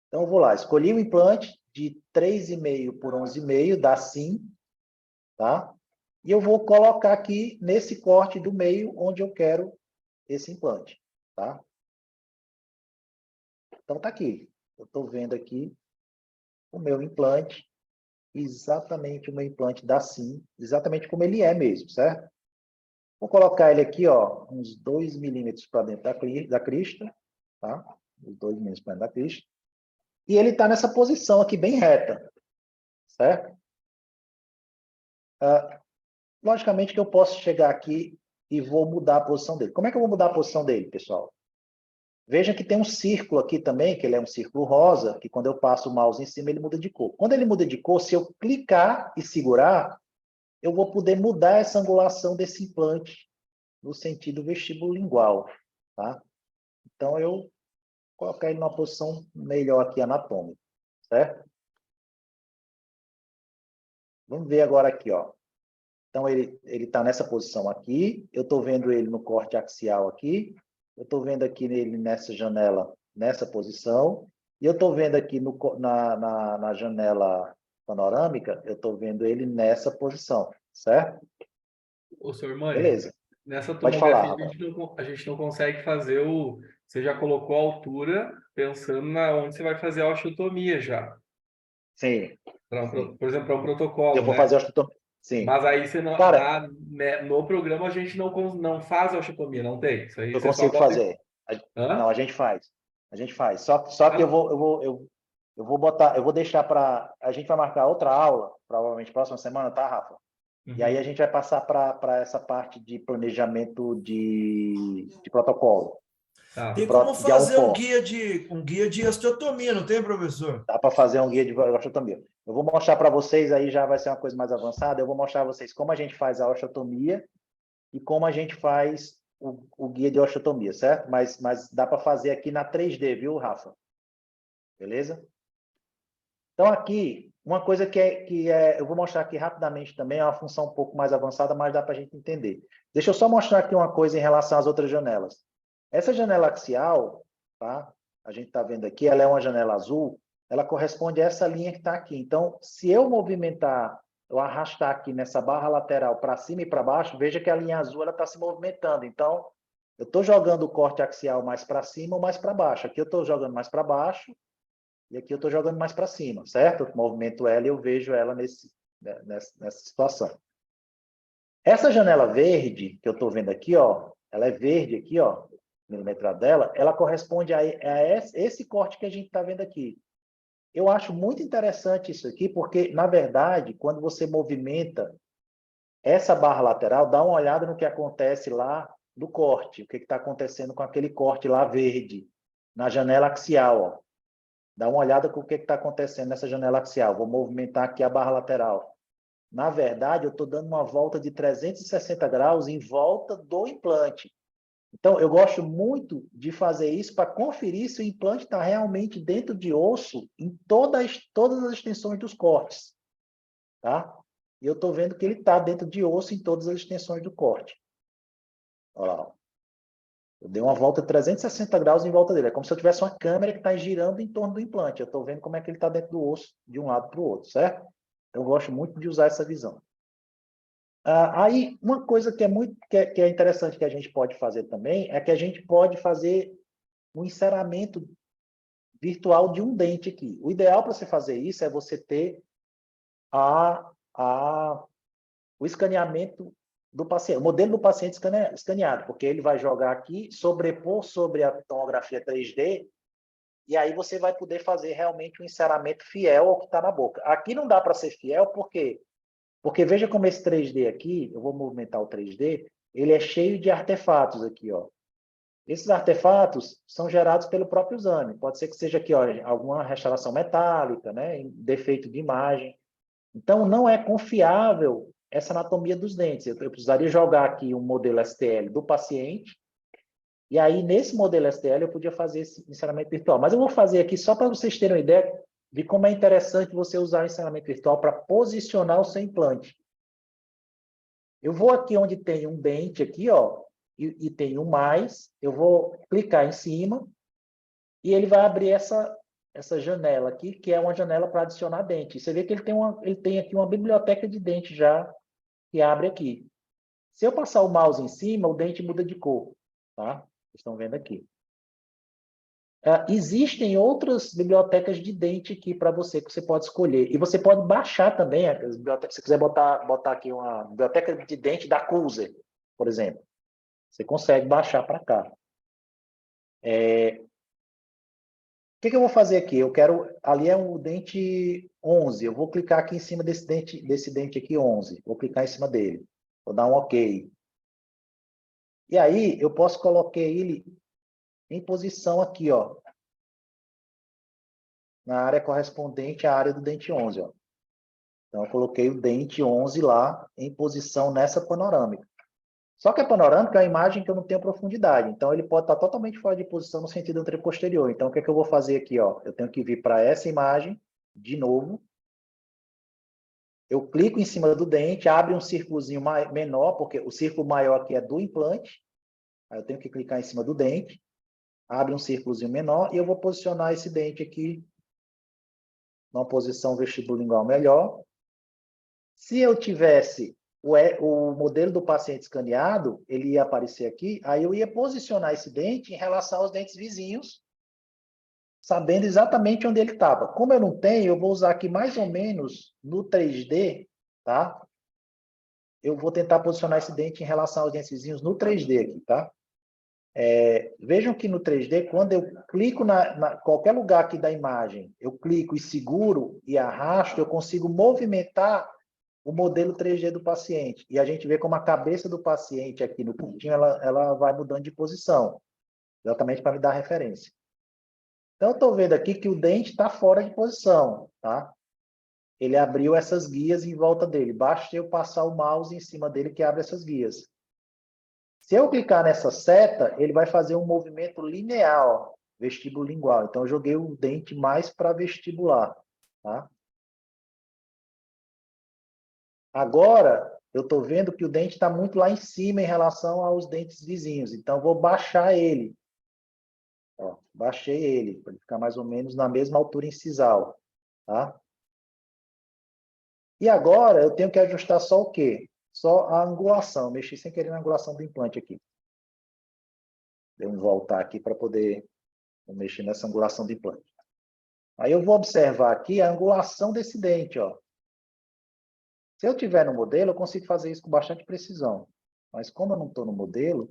Então, eu vou lá, escolhi o implante de 3,5 por 11,5, da Sim, tá? E eu vou colocar aqui nesse corte do meio, onde eu quero esse implante, tá? Então, tá aqui. Eu estou vendo aqui o meu implante, exatamente o meu implante da Sim, exatamente como ele é mesmo, certo? Vou colocar ele aqui, ó, uns 2 milímetros para dentro da crista, tá? Os 2 milímetros para dentro da crista. E ele está nessa posição aqui, bem reta, certo? Logicamente que eu posso chegar aqui e vou mudar a posição dele. Como é que eu vou mudar a posição dele, pessoal? Veja que tem um círculo aqui também, que ele é um círculo rosa, que quando eu passo o mouse em cima, ele muda de cor. Quando ele muda de cor, se eu clicar e segurar, eu vou poder mudar essa angulação desse implante no sentido vestibulingual, tá? Então, eu colocar ele numa posição melhor aqui anatômica, certo? Vamos ver agora aqui, ó. Então, ele está nessa posição aqui, eu estou vendo ele no corte axial aqui, eu estou vendo aqui nele nessa janela, nessa posição, e eu estou vendo aqui na janela panorâmica, eu estou vendo ele nessa posição, certo? Ô, senhor Mani, Beleza. nessa Pode falar, tomografia Rafa. a gente não consegue fazer o. Você já colocou a altura pensando na onde você vai fazer a osteotomia já. Sim, sim. Por exemplo, para um Eu protocolo, vou né? fazer a osteotomia. Sim. Mas aí você não, Cara, né, no programa a gente não faz a osteotomia, não tem. Isso aí eu você só consigo bota. fazer. Não, Hã? a gente faz. A gente faz. Só que Ah, eu vou botar, eu vou deixar para. A gente vai marcar outra aula, provavelmente próxima semana, tá, Rafa? E aí a uhum. gente vai passar para essa parte de planejamento de protocolo, Tá. Tem como de fazer A1FOR. um guia de osteotomia, não tem, professor? Dá para fazer um guia de osteotomia. Eu vou mostrar para vocês, aí já vai ser uma coisa mais avançada, eu vou mostrar para vocês como a gente faz a osteotomia e como a gente faz o guia de osteotomia, certo? Mas dá para fazer aqui na 3D, viu, Rafa? Beleza? Então, aqui, uma coisa eu vou mostrar aqui rapidamente também, é uma função um pouco mais avançada, mas dá para a gente entender. Deixa eu só mostrar aqui uma coisa em relação às outras janelas. Essa janela axial, tá? A gente está vendo aqui, ela é uma janela azul, ela corresponde a essa linha que está aqui. Então, se eu movimentar, eu arrastar aqui nessa barra lateral para cima e para baixo, veja que a linha azul está se movimentando. Então, eu estou jogando o corte axial mais para cima ou mais para baixo. Aqui eu estou jogando mais para baixo, e aqui eu estou jogando mais para cima, certo? Eu movimento ela e eu vejo ela nessa situação. Essa janela verde que eu estou vendo aqui, ó, ela é verde aqui, ó, milimetrado dela, ela corresponde a esse corte que a gente está vendo aqui. Eu acho muito interessante isso aqui, porque, na verdade, quando você movimenta essa barra lateral, dá uma olhada no que acontece lá no corte, o que está acontecendo com aquele corte lá verde, na janela axial, ó. Dá uma olhada com o que está acontecendo nessa janela axial. Vou movimentar aqui a barra lateral. Na verdade, eu estou dando uma volta de 360 graus em volta do implante. Então, eu gosto muito de fazer isso para conferir se o implante está realmente dentro de osso em todas as extensões dos cortes. Tá? E eu estou vendo que ele está dentro de osso em todas as extensões do corte. Olha lá. Eu dei uma volta de 360 graus em volta dele. É como se eu tivesse uma câmera que está girando em torno do implante. Eu estou vendo como é que ele está dentro do osso, de um lado para o outro, certo? Eu gosto muito de usar essa visão. Aí, uma coisa que é interessante que a gente pode fazer também é que a gente pode fazer um enceramento virtual de um dente aqui. O ideal para você fazer isso é você ter o escaneamento do paciente, o modelo do paciente escaneado, porque ele vai jogar aqui, sobrepor sobre a tomografia 3D, e aí você vai poder fazer realmente um enceramento fiel ao que está na boca. Aqui não dá para ser fiel, por quê? Porque veja como esse 3D aqui, eu vou movimentar o 3D, ele é cheio de artefatos aqui, ó. Esses artefatos são gerados pelo próprio exame. Pode ser que seja aqui, ó, alguma restauração metálica, né, defeito de imagem. Então, não é confiável essa anatomia dos dentes. Eu precisaria jogar aqui um modelo STL do paciente, e aí, nesse modelo STL, eu podia fazer esse ensinamento virtual. Mas eu vou fazer aqui só para vocês terem uma ideia de como é interessante você usar o ensinamento virtual para posicionar o seu implante. Eu vou aqui onde tem um dente aqui, ó, e tem um mais, eu vou clicar em cima, e ele vai abrir essa janela aqui, que é uma janela para adicionar dente. Você vê que ele tem aqui uma biblioteca de dente já que abre aqui. Se eu passar o mouse em cima, o dente muda de cor, tá? Vocês estão vendo aqui. Existem outras bibliotecas de dente aqui para você, que você pode escolher. E você pode baixar também, as bibliotecas, se você quiser botar aqui uma biblioteca de dente da Cuser, por exemplo. Você consegue baixar para cá. O que eu vou fazer aqui? Eu quero... Ali é o dente 11. Eu vou clicar aqui em cima desse dente aqui 11. Vou clicar em cima dele. Vou dar um OK. E aí, eu posso colocar ele em posição aqui, ó, na área correspondente à área do dente 11. Ó. Então, eu coloquei o dente 11 lá em posição nessa panorâmica. Só que a panorâmica é uma imagem que eu não tenho profundidade. Então, ele pode estar totalmente fora de posição no sentido anteroposterior. Então, o que é que eu vou fazer aqui? Ó? Eu tenho que vir para essa imagem, de novo. Eu clico em cima do dente, abre um círculozinho menor, porque o círculo maior aqui é do implante. Aí eu tenho que clicar em cima do dente, abre um círculozinho menor, e eu vou posicionar esse dente aqui numa posição vestibulingual melhor. Se eu tivesse o modelo do paciente escaneado, ele ia aparecer aqui, aí eu ia posicionar esse dente em relação aos dentes vizinhos, sabendo exatamente onde ele estava. Como eu não tenho, eu vou usar aqui mais ou menos no 3D, tá? Eu vou tentar posicionar esse dente em relação aos dentes vizinhos no 3D aqui, tá? Vejam que no 3D, quando eu clico qualquer lugar aqui da imagem, eu clico e seguro e arrasto, eu consigo movimentar o modelo 3D do paciente. E a gente vê como a cabeça do paciente aqui no cantinho, ela vai mudando de posição, exatamente para me dar referência. Então, eu estou vendo aqui que o dente está fora de posição, tá? Ele abriu essas guias em volta dele. Basta eu passar o mouse em cima dele que abre essas guias. Se eu clicar nessa seta, ele vai fazer um movimento linear, ó, vestibulingual. Então, eu joguei o dente mais para vestibular, tá? Agora, eu estou vendo que o dente está muito lá em cima em relação aos dentes vizinhos. Então, eu vou baixar ele. Ó, baixei ele, para ele ficar mais ou menos na mesma altura incisal. Tá? E agora, eu tenho que ajustar só o quê? Só a angulação. Mexi sem querer na angulação do implante aqui. Vamos voltar aqui para poder mexer nessa angulação do implante. Aí eu vou observar aqui a angulação desse dente, ó. Se eu tiver no modelo, eu consigo fazer isso com bastante precisão. Mas como eu não estou no modelo,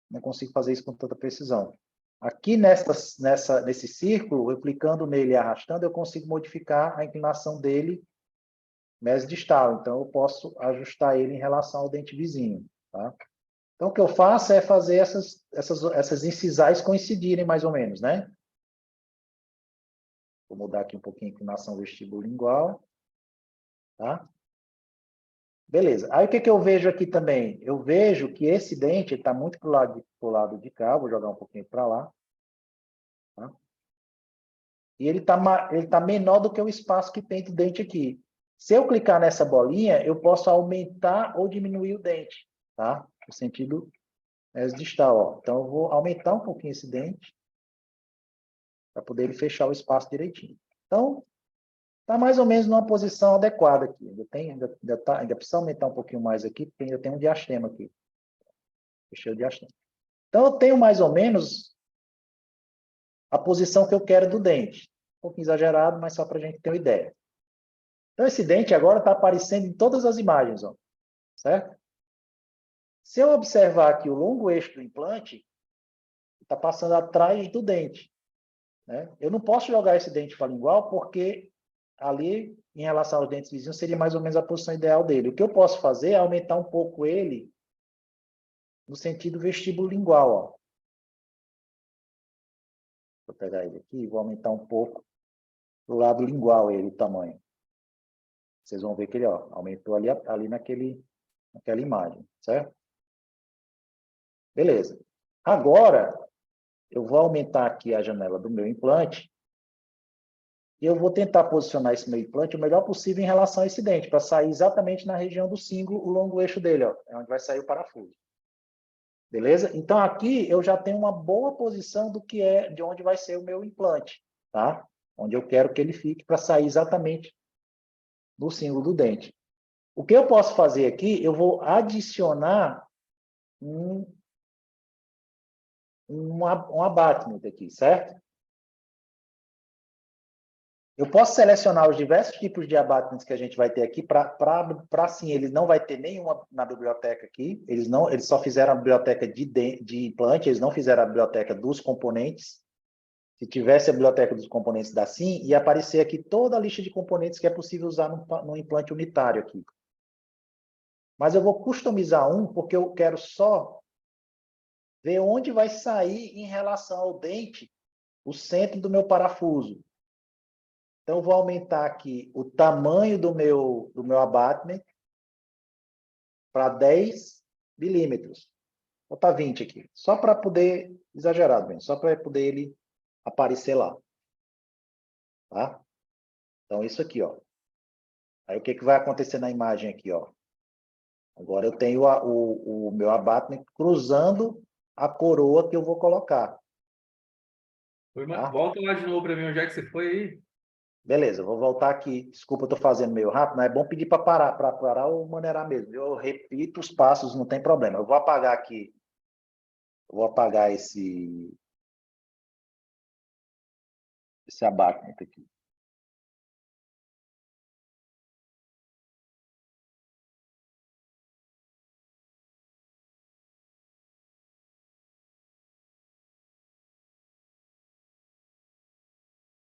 não consigo fazer isso com tanta precisão. Aqui nesse círculo, eu clicando nele e arrastando, eu consigo modificar a inclinação dele mesodistal. Então, eu posso ajustar ele em relação ao dente vizinho. Tá? Então, o que eu faço é fazer essas incisais coincidirem mais ou menos, né? Vou mudar aqui um pouquinho a inclinação vestibulingual. Tá? Beleza. Aí o que eu vejo aqui também? Eu vejo que esse dente está muito para o lado de cá. Vou jogar um pouquinho para lá. Tá? E ele tá menor do que o espaço que tem do dente aqui. Se eu clicar nessa bolinha, eu posso aumentar ou diminuir o dente. Tá? No sentido distal. Ó. Então, eu vou aumentar um pouquinho esse dente para poder ele fechar o espaço direitinho. Então, está mais ou menos numa posição adequada aqui. Ainda precisa aumentar um pouquinho mais aqui, porque ainda tem um diastema aqui. Fechei o diastema. Então, eu tenho mais ou menos a posição que eu quero do dente. Um pouquinho exagerado, mas só para a gente ter uma ideia. Então, esse dente agora está aparecendo em todas as imagens, ó, certo? Se eu observar aqui o longo eixo do implante, está passando atrás do dente. Né? Eu não posso jogar esse dente paralingual porque ali, em relação aos dentes vizinhos, seria mais ou menos a posição ideal dele. O que eu posso fazer é aumentar um pouco ele no sentido vestibulingual. Ó. Vou pegar ele aqui e vou aumentar um pouco do lado lingual ele, o tamanho. Vocês vão ver que ele aumentou ali naquela imagem, certo? Beleza. Agora, eu vou aumentar aqui a janela do meu implante e eu vou tentar posicionar esse meu implante o melhor possível em relação a esse dente, para sair exatamente na região do cíngulo, o longo eixo dele, ó, é onde vai sair o parafuso. Beleza? Então, aqui eu já tenho uma boa posição de onde vai ser o meu implante, tá? Onde eu quero que ele fique para sair exatamente no cíngulo do dente. O que eu posso fazer aqui, eu vou adicionar um abatement aqui, certo? Eu posso selecionar os diversos tipos de abatements que a gente vai ter aqui, para assim, eles não vai ter nenhuma na biblioteca aqui, eles só fizeram a biblioteca de implante, eles não fizeram a biblioteca dos componentes. Se tivesse a biblioteca dos componentes da SIM, ia aparecer aqui toda a lista de componentes que é possível usar no implante unitário aqui. Mas eu vou customizar um, porque eu quero só ver onde vai sair em relação ao dente o centro do meu parafuso. Então, eu vou aumentar aqui o tamanho do meu abattement para 10 milímetros. Vou botar 20 aqui, só para poder, exagerado mesmo, só para poder ele aparecer lá. Tá? Então, isso aqui, ó. Aí, o que vai acontecer na imagem aqui, ó? Agora, eu tenho o meu abattement cruzando a coroa que eu vou colocar. Tá? Volta lá de novo para mim, onde é que você foi aí? Beleza, eu vou voltar aqui. Desculpa, eu estou fazendo meio rápido, mas é bom pedir para parar ou maneirar mesmo. Eu repito os passos, não tem problema. Eu vou apagar aqui. Eu vou apagar esse abattement aqui.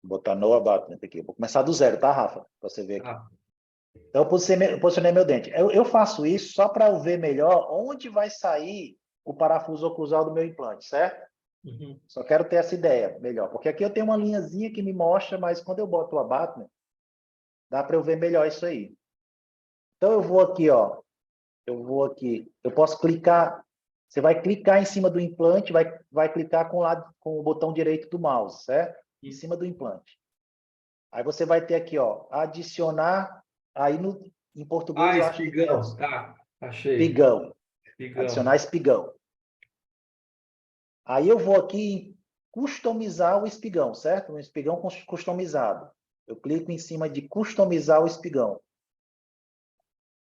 Vou botar no abattement aqui. Vou começar do zero, tá, Rafa? Para você ver aqui. Ah, Então, eu posicionei meu dente. Eu faço isso só para eu ver melhor onde vai sair o parafuso oclusal do meu implante, certo? uhum. Só quero ter essa ideia melhor. Porque aqui eu tenho uma linhazinha que me mostra, mas quando eu boto o abattement, dá para eu ver melhor isso aí. Então, eu vou aqui, ó. Eu vou aqui. Eu posso clicar. Você vai clicar em cima do implante, vai clicar com o botão direito do mouse, certo? Em cima do implante. Aí você vai ter aqui, ó, adicionar. Aí em português eu acho que tem espigão. Tá, achei. espigão. Espigão. Adicionar espigão. Aí eu vou aqui em customizar o espigão, certo? Um espigão customizado. Eu clico em cima de customizar o espigão.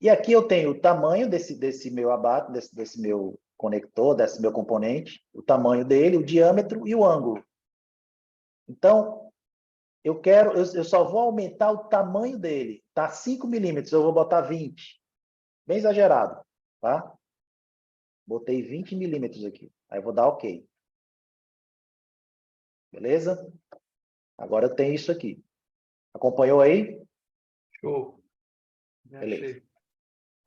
E aqui eu tenho o tamanho desse meu abate, desse meu conector, desse meu componente, o tamanho dele, o diâmetro e o ângulo. Então, eu só vou aumentar o tamanho dele. Tá 5 milímetros, eu vou botar 20. Bem exagerado, tá? Botei 20 milímetros aqui. Aí eu vou dar OK. Beleza? Agora eu tenho isso aqui. Acompanhou aí? Show. Beleza. Achei.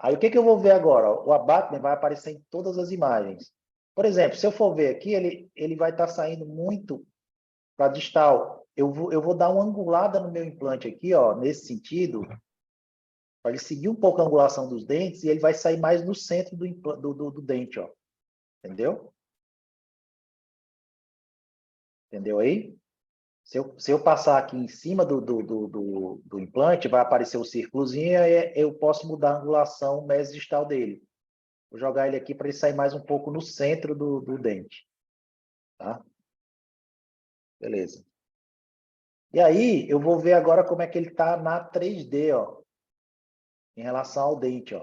Aí o que eu vou ver agora? O abattement vai aparecer em todas as imagens. Por exemplo, se eu for ver aqui, ele vai estar saindo muito para distal. Eu vou dar uma angulada no meu implante aqui, ó, nesse sentido, para ele seguir um pouco a angulação dos dentes e ele vai sair mais no centro do dente, ó. Entendeu? Entendeu aí? Se eu passar aqui em cima do implante, vai aparecer o círculozinho e eu posso mudar a angulação mesodistal dele. Vou jogar ele aqui para ele sair mais um pouco no centro do dente. Tá? Beleza. E aí, eu vou ver agora como é que ele está na 3D, ó. Em relação ao dente, ó.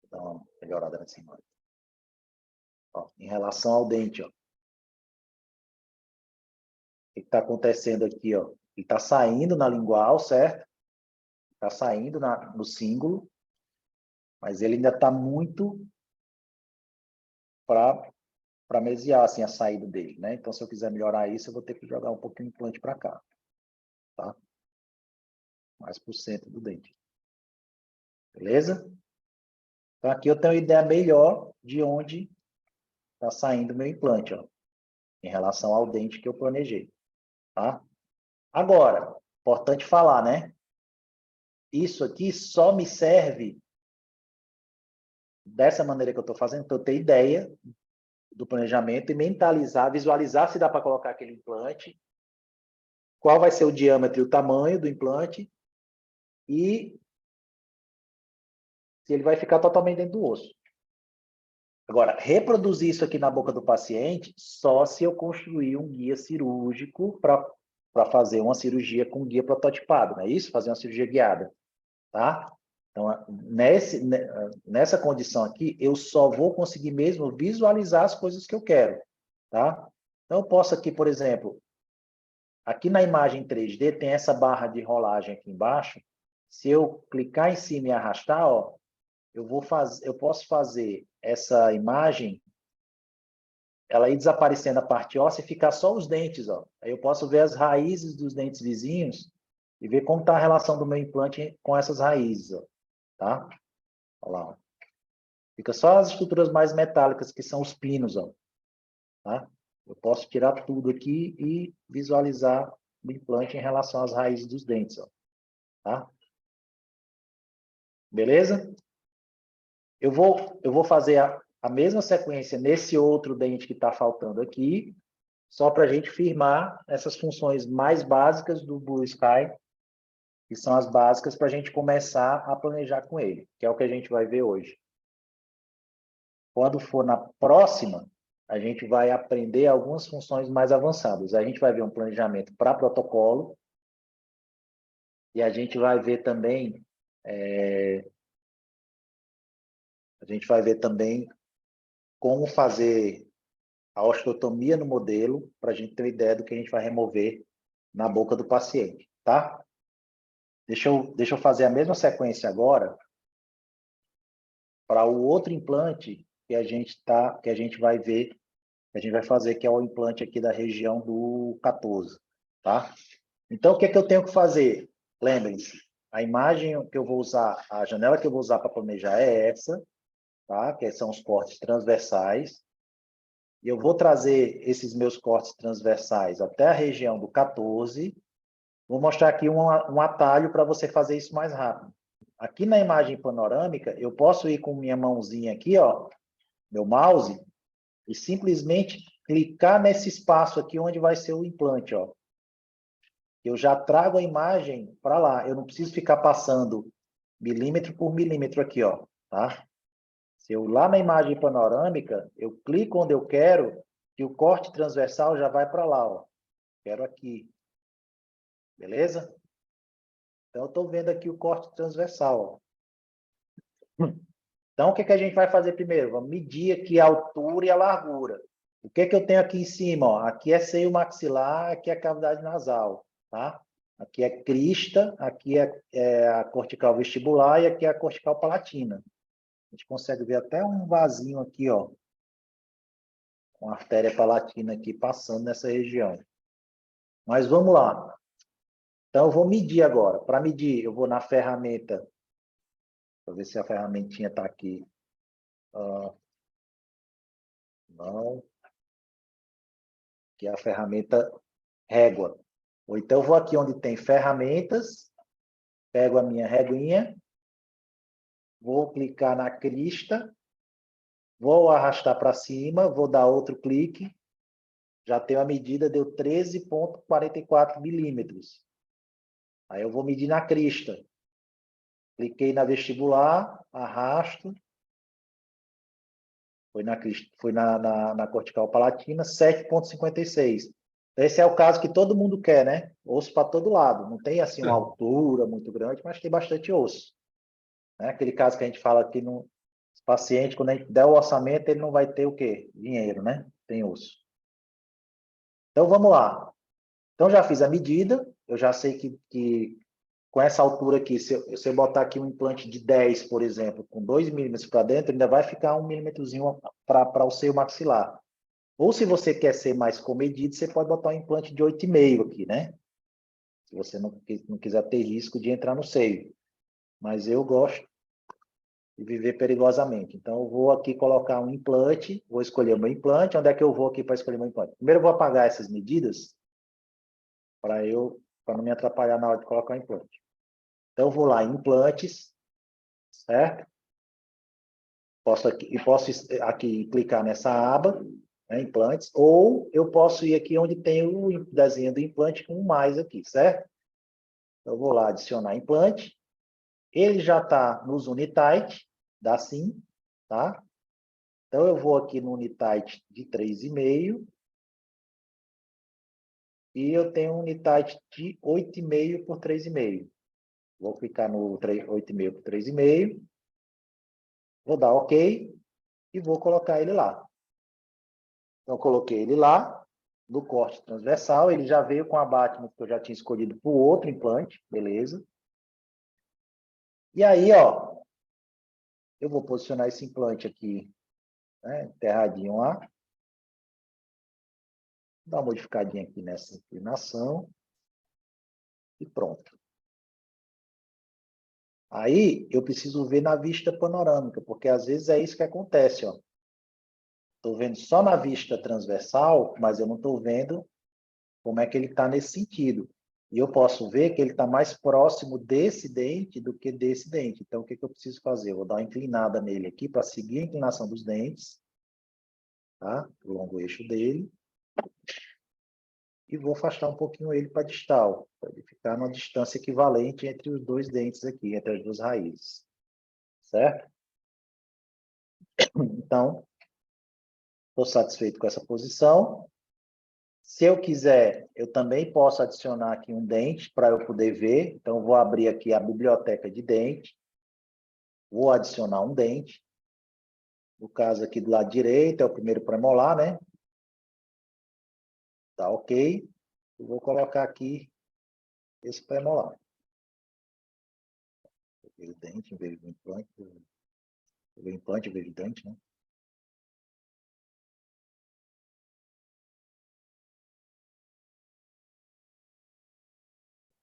Vou dar uma melhorada nessa imagem. Ó, em relação ao dente, ó. O que está acontecendo aqui, ó? Ele está saindo na lingual, certo? Está saindo no cíngulo, mas ele ainda está muito para mesiar assim, a saída dele, né? Então, se eu quiser melhorar isso, eu vou ter que jogar um pouquinho o implante para cá, tá? Mais para o centro do dente. Beleza? Então, aqui eu tenho uma ideia melhor de onde está saindo o meu implante, ó, em relação ao dente que eu planejei, tá? Agora, importante falar, né? Isso aqui só me serve dessa maneira que eu estou fazendo, para eu ter ideia do planejamento e mentalizar, visualizar se dá para colocar aquele implante, qual vai ser o diâmetro e o tamanho do implante e se ele vai ficar totalmente dentro do osso. Agora, reproduzir isso aqui na boca do paciente só se eu construir um guia cirúrgico para fazer uma cirurgia com guia prototipado, não é isso? Fazer uma cirurgia guiada, tá? Então, nessa condição aqui, eu só vou conseguir mesmo visualizar as coisas que eu quero, tá? Então, eu posso aqui, por exemplo, aqui na imagem 3D tem essa barra de rolagem aqui embaixo. Se eu clicar em cima e arrastar, ó, eu posso fazer essa imagem, ela ir desaparecendo a parte óssea e ficar só os dentes, ó. Aí eu posso ver as raízes dos dentes vizinhos e ver como está a relação do meu implante com essas raízes, ó, tá? Olha lá, ó. Fica só as estruturas mais metálicas, que são os pinos, ó, tá? Eu posso tirar tudo aqui e visualizar do implante em relação às raízes dos dentes, ó, tá? Beleza? Eu vou fazer a mesma sequência nesse outro dente que está faltando aqui, só para a gente firmar essas funções mais básicas do Blue Sky, que são as básicas para a gente começar a planejar com ele, que é o que a gente vai ver hoje. Quando for na próxima, a gente vai aprender algumas funções mais avançadas. A gente vai ver um planejamento para protocolo e a gente vai ver também como fazer a osteotomia no modelo para a gente ter uma ideia do que a gente vai remover na boca do paciente, tá? Deixa eu fazer a mesma sequência agora para o outro implante que a gente vai ver, que a gente vai fazer, que é o implante aqui da região do 14, tá? Então, o que é que eu tenho que fazer? Lembrem-se, a imagem que eu vou usar, a janela que eu vou usar para planejar é essa, tá? Que são os cortes transversais. E eu vou trazer esses meus cortes transversais até a região do 14. Vou mostrar aqui um atalho para você fazer isso mais rápido. Aqui na imagem panorâmica, eu posso ir com minha mãozinha aqui, ó, meu mouse, e simplesmente clicar nesse espaço aqui onde vai ser o implante, ó. Eu já trago a imagem para lá. Eu não preciso ficar passando milímetro por milímetro aqui, ó, tá? Se eu lá na imagem panorâmica, eu clico onde eu quero e o corte transversal já vai para lá, ó. Quero aqui. Beleza? Então, eu estou vendo aqui o corte transversal, ó. Então, o que a gente vai fazer primeiro? Vamos medir aqui a altura e a largura. O que eu tenho aqui em cima? Ó? Aqui é seio maxilar, aqui é a cavidade nasal, tá? Aqui é crista, aqui é a cortical vestibular e aqui é a cortical palatina. A gente consegue ver até um vasinho aqui, ó, com a artéria palatina aqui passando nessa região. Mas vamos lá. Então, eu vou medir agora. Para medir, eu vou na ferramenta. Para ver se a ferramentinha está aqui. Não. Que é a ferramenta régua. Ou então, eu vou aqui onde tem ferramentas, pego a minha reguinha, vou clicar na crista, vou arrastar para cima, vou dar outro clique, já tenho a medida, deu 13,44 milímetros. Aí eu vou medir na crista. Cliquei na vestibular, arrasto. Foi na cortical palatina, 7,56. Esse é o caso que todo mundo quer, né? Osso para todo lado. Não tem assim uma altura muito grande, mas tem bastante osso. Né? Aquele caso que a gente fala que no paciente, quando a gente der o orçamento, ele não vai ter o quê? Dinheiro, né? Tem osso. Então, vamos lá. Então, já fiz a medida. Eu já sei que com essa altura aqui, se eu botar aqui um implante de 10, por exemplo, com 2 milímetros para dentro, ainda vai ficar 1 milímetrozinho para o seio maxilar. Ou se você quer ser mais comedido, você pode botar um implante de 8,5 aqui, né? Se você não quiser ter risco de entrar no seio. Mas eu gosto de viver perigosamente. Então, eu vou aqui colocar um implante, vou escolher o meu implante. Onde é que eu vou aqui para escolher o meu implante? Primeiro, eu vou apagar essas medidas para não me atrapalhar na hora de colocar o implante. Então, eu vou lá em implantes, certo? Posso aqui clicar nessa aba, né, implantes, ou eu posso ir aqui onde tem o desenho do implante com mais aqui, certo? Então, eu vou lá adicionar implante. Ele já está nos Unitight, dá sim, tá? Então, eu vou aqui no Unitight de 3,5 e eu tenho um Unitight de 8,5 por 3,5. Vou clicar no 8,5 por 3,5. Vou dar OK e vou colocar ele lá. Então, eu coloquei ele lá, no corte transversal. Ele já veio com a abattement que eu já tinha escolhido para o outro implante, beleza? E aí, ó, eu vou posicionar esse implante aqui, né, enterradinho lá. Dá uma modificadinha aqui nessa inclinação. E pronto. Aí, eu preciso ver na vista panorâmica, porque às vezes é isso que acontece, ó. Estou vendo só na vista transversal, mas eu não estou vendo como é que ele está nesse sentido. E eu posso ver que ele está mais próximo desse dente do que desse dente. Então, o que eu preciso fazer? Eu vou dar uma inclinada nele aqui para seguir a inclinação dos dentes, tá? O longo eixo dele. E vou afastar um pouquinho ele para distal, para ele ficar numa distância equivalente entre os dois dentes aqui, entre as duas raízes. Certo? Então, estou satisfeito com essa posição. Se eu quiser, eu também posso adicionar aqui um dente para eu poder ver. Então, vou abrir aqui a biblioteca de dente. Vou adicionar um dente. No caso aqui do lado direito, é o primeiro premolar, né? Tá ok. Eu vou colocar aqui esse premolar. O dente em vez do implante. O implante em vez do dente, né?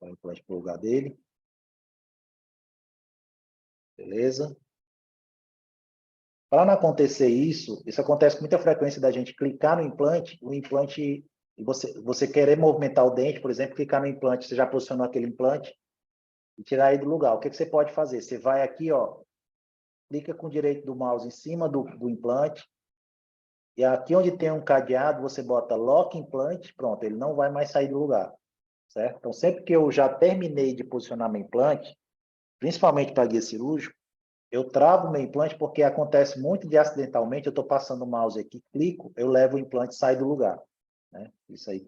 O implante para o lugar dele. Beleza? Para não acontecer isso acontece com muita frequência da gente clicar no implante, o implante, e você querer movimentar o dente, por exemplo, clicar no implante, você já posicionou aquele implante, e tirar ele do lugar. O que você pode fazer? Você vai aqui, ó, clica com o direito do mouse em cima do implante, e aqui onde tem um cadeado, você bota Lock Implante, pronto, ele não vai mais sair do lugar, certo? Então, sempre que eu já terminei de posicionar meu implante, principalmente para guia cirúrgico, eu travo meu implante porque acontece muito de acidentalmente, eu estou passando o mouse aqui, clico, eu levo o implante e sai do lugar, né? Isso aí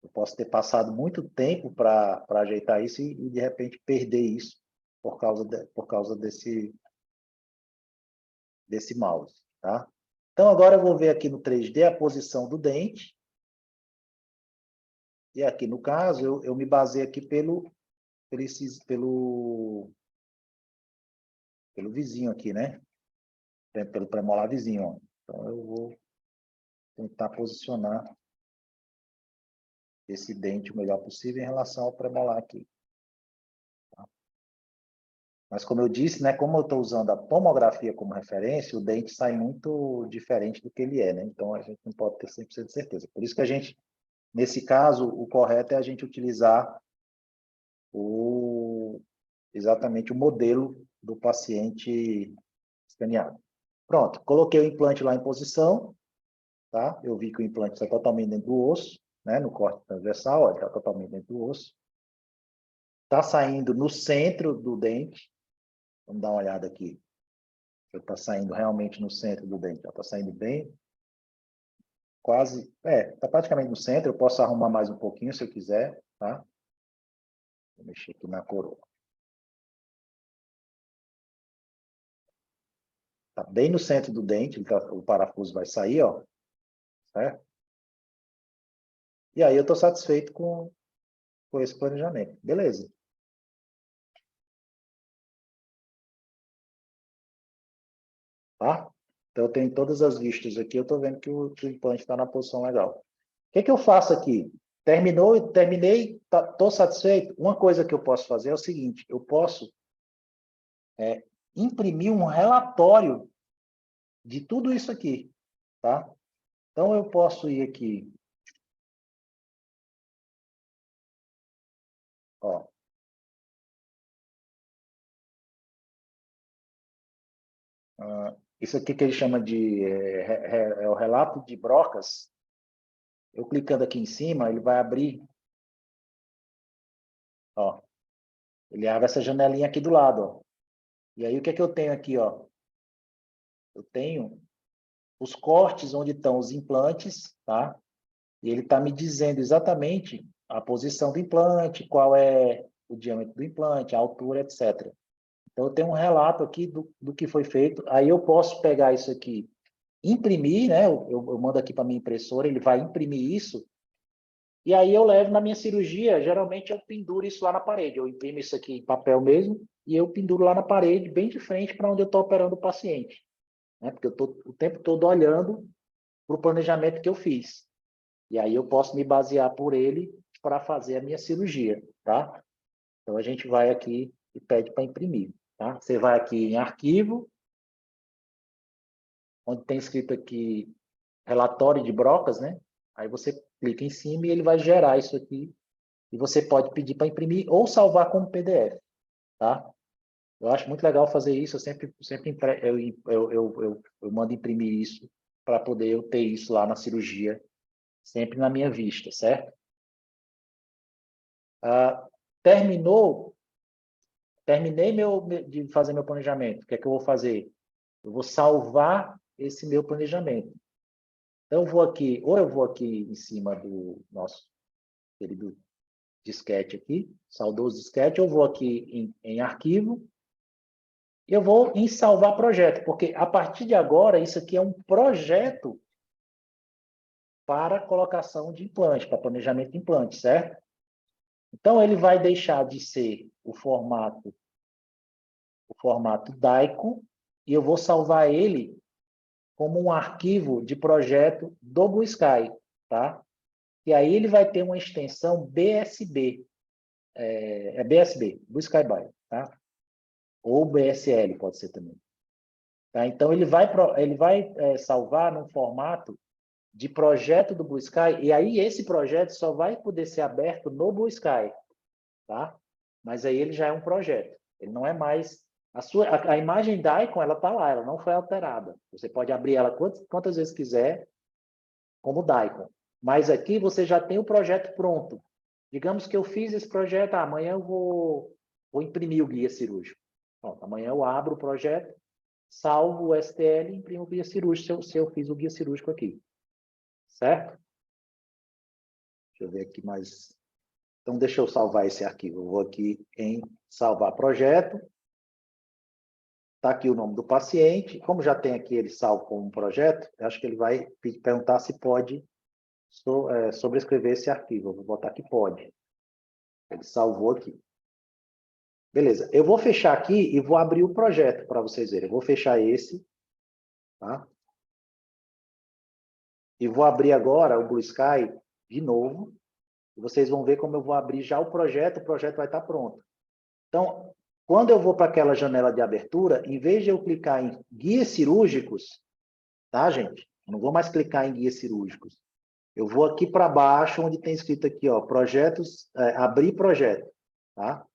eu posso ter passado muito tempo para ajeitar isso e, de repente, perder isso por causa desse mouse, tá? Então, agora eu vou ver aqui no 3D a posição do dente. E aqui, no caso, eu me baseio aqui pelo vizinho aqui, né? Pelo premolar vizinho, ó. Então, eu vou tentar posicionar esse dente o melhor possível em relação ao premolar aqui. Tá? Mas, como eu disse, né, como eu estou usando a tomografia como referência, o dente sai muito diferente do que ele é, né? Então, a gente não pode ter 100% de certeza. Por isso que a gente, nesse caso, o correto é a gente utilizar exatamente o modelo do paciente escaneado. Pronto, coloquei o implante lá em posição, tá? Eu vi que o implante está totalmente dentro do osso, né? No corte transversal, ó, está totalmente dentro do osso. Está saindo no centro do dente. Vamos dar uma olhada aqui. Está saindo realmente no centro do dente. Está saindo bem, quase, está praticamente no centro. Eu posso arrumar mais um pouquinho se eu quiser, tá? Vou mexer aqui na coroa. Está bem no centro do dente, o parafuso vai sair, ó. Certo? E aí eu estou satisfeito com esse planejamento. Beleza. Tá? Então, eu tenho todas as vistas aqui, eu estou vendo que o implante está na posição legal. O que eu faço aqui? Terminei, estou satisfeito? Uma coisa que eu posso fazer é o seguinte, eu posso imprimir um relatório de tudo isso aqui, tá? Então, eu posso ir aqui, ó. Isso aqui que ele chama de o relato de brocas. Eu clicando aqui em cima, ele vai abrir, ó. Ele abre essa janelinha aqui do lado, ó. E aí, o que eu tenho aqui, ó? Eu tenho os cortes onde estão os implantes, tá? E ele está me dizendo exatamente a posição do implante, qual é o diâmetro do implante, a altura, etc. Então, eu tenho um relato aqui do que foi feito. Aí eu posso pegar isso aqui, imprimir, né? Eu mando aqui para a minha impressora, ele vai imprimir isso, e aí eu levo na minha cirurgia, geralmente eu penduro isso lá na parede. Eu imprimo isso aqui em papel mesmo, e eu penduro lá na parede, bem de frente para onde eu estou operando o paciente. Né? Porque eu estou o tempo todo olhando para o planejamento que eu fiz. E aí eu posso me basear por ele para fazer a minha cirurgia, tá? Então, a gente vai aqui e pede para imprimir, tá? Você vai aqui em arquivo, onde tem escrito aqui relatório de brocas, né? Aí você clica em cima e ele vai gerar isso aqui. E você pode pedir para imprimir ou salvar como PDF, tá? Eu acho muito legal fazer isso. Eu sempre eu mando imprimir isso para poder eu ter isso lá na cirurgia, sempre na minha vista, certo? Terminei de fazer meu planejamento. O que é que eu vou fazer? Eu vou salvar esse meu planejamento. Então, eu vou aqui em cima do nosso querido disquete aqui, saudoso disquete, eu vou aqui em arquivo, e eu vou em salvar projeto, porque a partir de agora, isso aqui é um projeto para colocação de implante, para planejamento de implante, certo? Então, ele vai deixar de ser o formato DICOM, e eu vou salvar ele como um arquivo de projeto do Blue Sky, tá? E aí ele vai ter uma extensão BSB, BSB, Blue Sky Bio, tá? Ou BSL, pode ser também. Tá? Então, ele vai salvar num formato de projeto do Blue Sky, e aí esse projeto só vai poder ser aberto no Blue Sky, tá? Mas aí ele já é um projeto. Ele não é mais... A imagem da Icon, ela está lá, ela não foi alterada. Você pode abrir ela quantas vezes quiser, como Daikon. Mas aqui você já tem o projeto pronto. Digamos que eu fiz esse projeto, amanhã eu vou imprimir o guia cirúrgico. Pronto, amanhã eu abro o projeto, salvo o STL e imprimo o guia cirúrgico, se eu fiz o guia cirúrgico aqui. Certo? Deixa eu ver aqui mais. Então, deixa eu salvar esse arquivo. Eu vou aqui em salvar projeto. Está aqui o nome do paciente. Como já tem aqui ele salvo como um projeto, eu acho que ele vai perguntar se pode sobrescrever esse arquivo. Eu vou botar que pode. Ele salvou aqui. Beleza. Eu vou fechar aqui e vou abrir o projeto para vocês verem. Eu vou fechar esse. Tá? E vou abrir agora o Blue Sky de novo. E vocês vão ver como eu vou abrir já o projeto vai estar pronto. Então, quando eu vou para aquela janela de abertura, em vez de eu clicar em guias cirúrgicos, tá, gente? Eu não vou mais clicar em guias cirúrgicos. Eu vou aqui para baixo, onde tem escrito aqui, ó, projetos, abrir projeto, tá?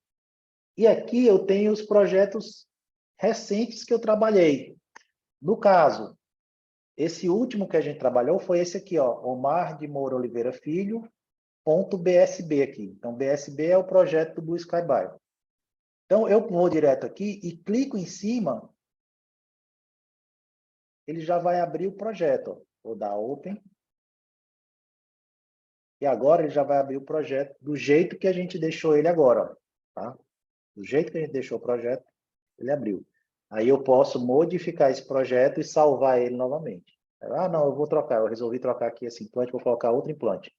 E aqui eu tenho os projetos recentes que eu trabalhei. No caso, esse último que a gente trabalhou foi esse aqui, ó, Omar de Moura Oliveira Filho, .bsb aqui. Então, BSB é o projeto do Blue Sky Bio. Então, eu vou direto aqui e clico em cima, ele já vai abrir o projeto. Ó. Vou dar Open. E agora ele já vai abrir o projeto do jeito que a gente deixou ele agora. Ó, tá? Do jeito que a gente deixou o projeto, ele abriu. Aí eu posso modificar esse projeto e salvar ele novamente. Ah, não, eu vou trocar. Eu resolvi trocar aqui esse implante, vou colocar outro implante.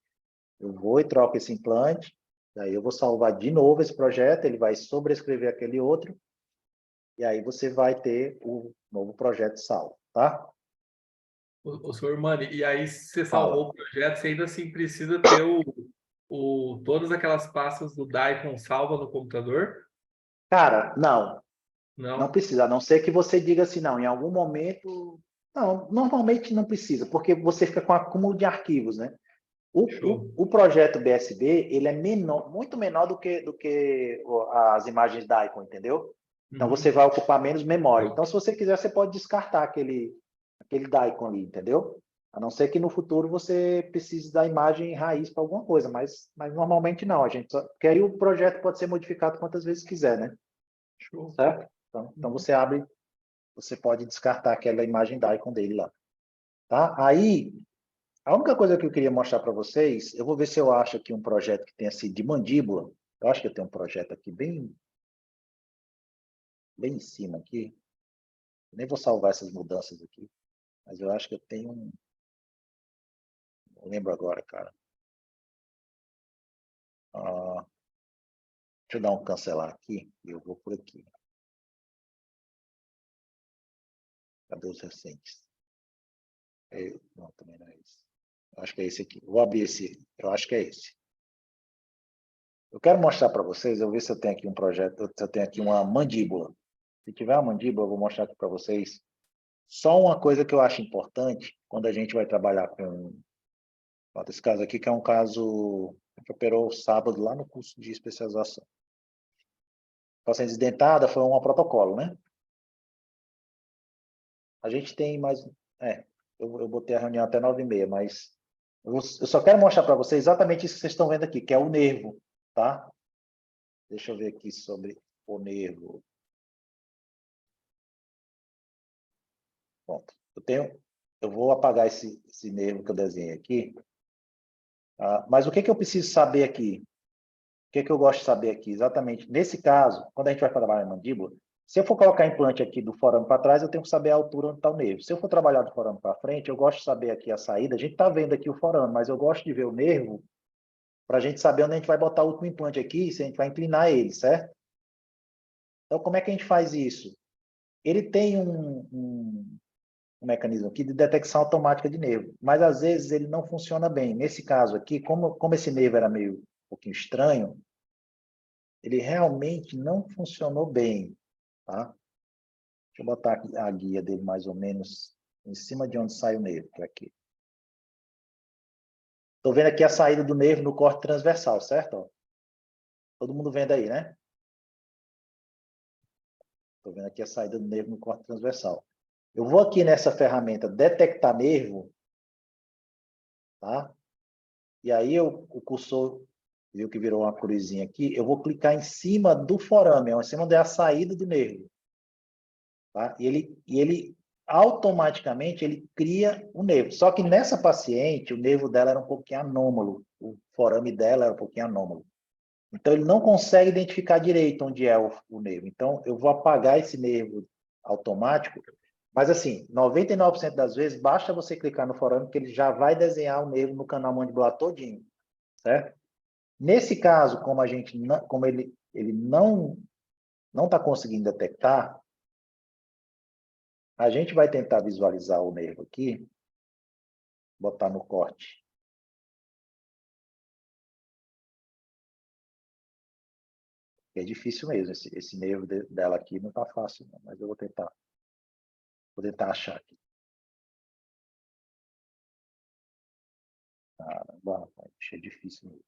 Eu vou e troco esse implante. Daí eu vou salvar de novo esse projeto, ele vai sobrescrever aquele outro. E aí você vai ter o novo projeto salvo, tá? O senhor Mani, e aí você Fala. salvou o projeto, você ainda assim precisa ter todas aquelas pastas do Daikon salva no computador? Cara, não Não? precisa, a não ser que você diga assim, não, em algum momento... Não, normalmente não precisa, porque você fica com acúmulo de arquivos, né? Show. O projeto BSB, ele é menor, muito menor do que as imagens da Icon, entendeu? Então, você vai ocupar menos memória. Então, se você quiser, você pode descartar aquele Daikon ali, entendeu? A não ser que no futuro você precise da imagem raiz para alguma coisa, mas normalmente não. Porque aí o projeto pode ser modificado quantas vezes quiser, né? Show. Certo? Então você abre, você pode descartar aquela imagem Daikon dele lá. Tá? Aí, a única coisa que eu queria mostrar para vocês, eu vou ver se eu acho aqui um projeto que tenha sido de mandíbula. Eu acho que eu tenho um projeto aqui bem em cima aqui. Nem vou salvar essas mudanças aqui, mas eu acho que eu tenho um... Não lembro agora, cara. Deixa eu dar um cancelar aqui e eu vou por aqui. Cadê os recentes? Não, também não é esse. Eu acho que é esse aqui. Vou abrir esse. Eu acho que é esse. Eu quero mostrar para vocês, eu vou ver se eu tenho aqui um projeto, se eu tenho aqui uma mandíbula. Se tiver uma mandíbula, eu vou mostrar aqui para vocês. Só uma coisa que eu acho importante, quando a gente vai trabalhar com Pronto, esse caso aqui que é um caso que operou sábado lá no curso de especialização. Paciente desdentada foi um protocolo, né? A gente tem mais... eu botei a reunião até 9h30, mas eu só quero mostrar para vocês exatamente isso que vocês estão vendo aqui, que é o nervo, tá? Deixa eu ver aqui sobre o nervo. Pronto. Eu vou apagar esse nervo que eu desenhei aqui. Mas o que eu preciso saber aqui? O que eu gosto de saber aqui? Exatamente, nesse caso, quando a gente vai trabalhar em mandíbula, se eu for colocar implante aqui do forame para trás, eu tenho que saber a altura onde está o nervo. Se eu for trabalhar do forame para frente, eu gosto de saber aqui a saída. A gente está vendo aqui o forame, mas eu gosto de ver o nervo para a gente saber onde a gente vai botar o último implante aqui, se a gente vai inclinar ele, certo? Então, como é que a gente faz isso? Ele tem um mecanismo aqui de detecção automática de nervo, mas às vezes ele não funciona bem. Nesse caso aqui, como esse nervo era meio um pouquinho estranho, ele realmente não funcionou bem, tá? Deixa eu botar aqui a guia dele mais ou menos em cima de onde sai o nervo, que é aqui. Estou vendo aqui a saída do nervo no corte transversal, certo? Ó, todo mundo vendo aí, né? Estou vendo aqui a saída do nervo no corte transversal. Eu vou aqui nessa ferramenta detectar nervo, tá? E aí o cursor, viu que virou uma cruzinha aqui, eu vou clicar em cima do forame, em cima onde é a saída do nervo. Tá? E ele automaticamente ele cria o nervo. Só que nessa paciente, o nervo dela era um pouquinho anômalo, o forame dela era um pouquinho anômalo. Então, ele não consegue identificar direito onde é o nervo. Então, eu vou apagar esse nervo automático, mas assim, 99% das vezes, basta você clicar no forame que ele já vai desenhar o nervo no canal mandibular todinho, certo? Nesse caso, como ele não está conseguindo detectar, a gente vai tentar visualizar o nervo aqui, botar no corte. É difícil mesmo, esse nervo dela aqui não está fácil, não, mas eu vou tentar achar aqui. Caramba, é difícil mesmo.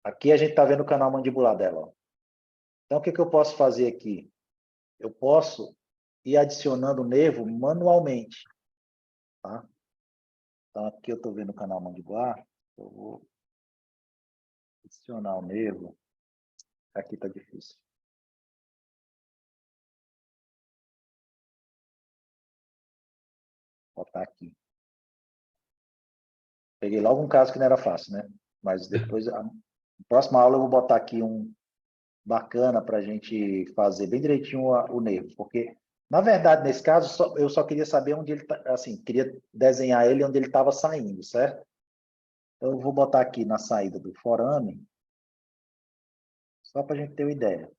Aqui a gente está vendo o canal mandibular dela. Ó. Então, o que eu posso fazer aqui? Eu posso ir adicionando o nervo manualmente. Tá? Então, aqui eu estou vendo o canal mandibular. Eu vou adicionar o nervo. Aqui está difícil. Vou botar aqui. Peguei logo um caso que não era fácil, né? Mas depois, na próxima aula, eu vou botar aqui um bacana para a gente fazer bem direitinho o nervo. Porque, na verdade, nesse caso, eu só queria saber onde ele está, assim, queria desenhar ele onde ele estava saindo, certo? Então, eu vou botar aqui na saída do forame, só para a gente ter uma ideia.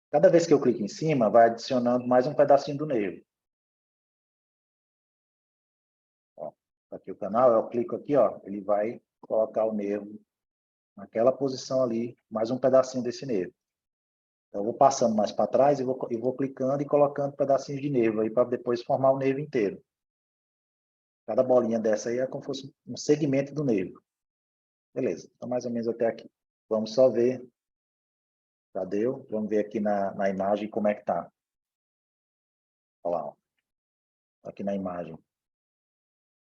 Cada vez que eu clico em cima, vai adicionando mais um pedacinho do nervo. Ó, aqui o canal, eu clico aqui, ó, ele vai colocar o nervo naquela posição ali, mais um pedacinho desse nervo. Então, eu vou passando mais para trás e vou clicando e colocando pedacinhos de nervo aí para depois formar o nervo inteiro. Cada bolinha dessa aí é como se fosse um segmento do nervo. Beleza, então mais ou menos até aqui. Vamos só ver. Já deu? Vamos ver aqui na imagem como é que tá. Olha lá, ó. Aqui na imagem.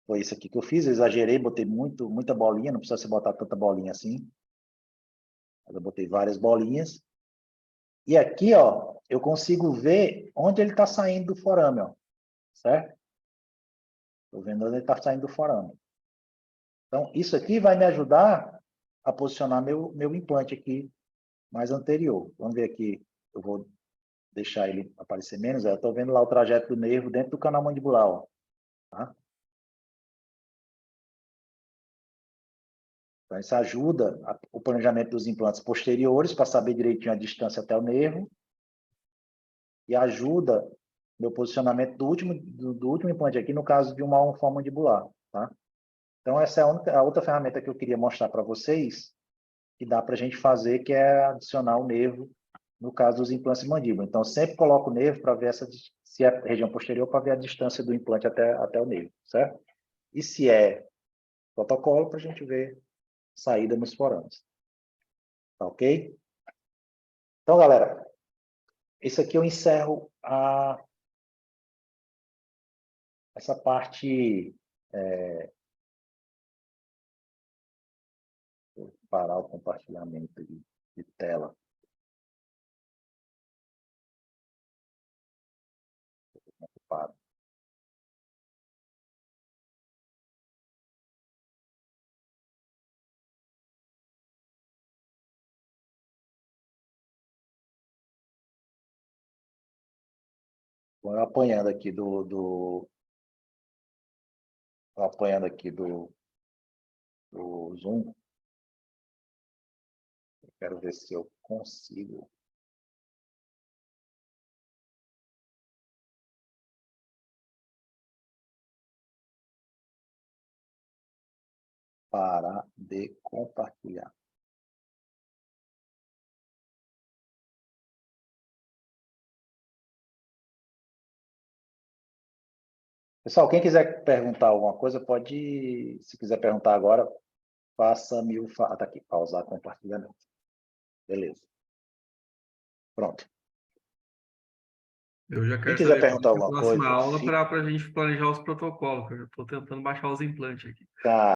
Foi isso aqui que eu fiz, eu exagerei, botei muita bolinha, não precisa se botar tanta bolinha assim. Mas eu botei várias bolinhas. E aqui, ó, eu consigo ver onde ele está saindo do forame, ó. Certo? Estou vendo onde ele está saindo do forame. Então, isso aqui vai me ajudar a posicionar meu implante aqui mais anterior. Vamos ver aqui, eu vou deixar ele aparecer menos. Eu estou vendo lá o trajeto do nervo dentro do canal mandibular, ó. Tá? Então, isso ajuda o planejamento dos implantes posteriores para saber direitinho a distância até o nervo e ajuda meu posicionamento do último implante aqui, no caso de uma onfomandibular, tá? Então, essa é a outra ferramenta que eu queria mostrar para vocês, que dá para a gente fazer, que é adicionar o nervo, no caso dos implantes de mandíbula. Então, sempre coloco o nervo para ver se é região posterior, para ver a distância do implante até o nervo, certo? E se é protocolo, para a gente ver saída nos forames. Tá ok? Então, galera, esse aqui eu encerro essa parte. Vou parar o compartilhamento de tela. Para. Vou apanhando aqui do Zoom. Eu quero ver se eu consigo. Parar de compartilhar. Pessoal, quem quiser perguntar alguma coisa, pode, se quiser perguntar agora, faça-me o... Tá aqui, pausar compartilhamento. Beleza. Pronto. Eu já Quem quero quiser saber perguntar qual é a alguma próxima coisa, aula para a gente planejar os protocolos, que eu já estou tentando baixar os implantes aqui. Cara,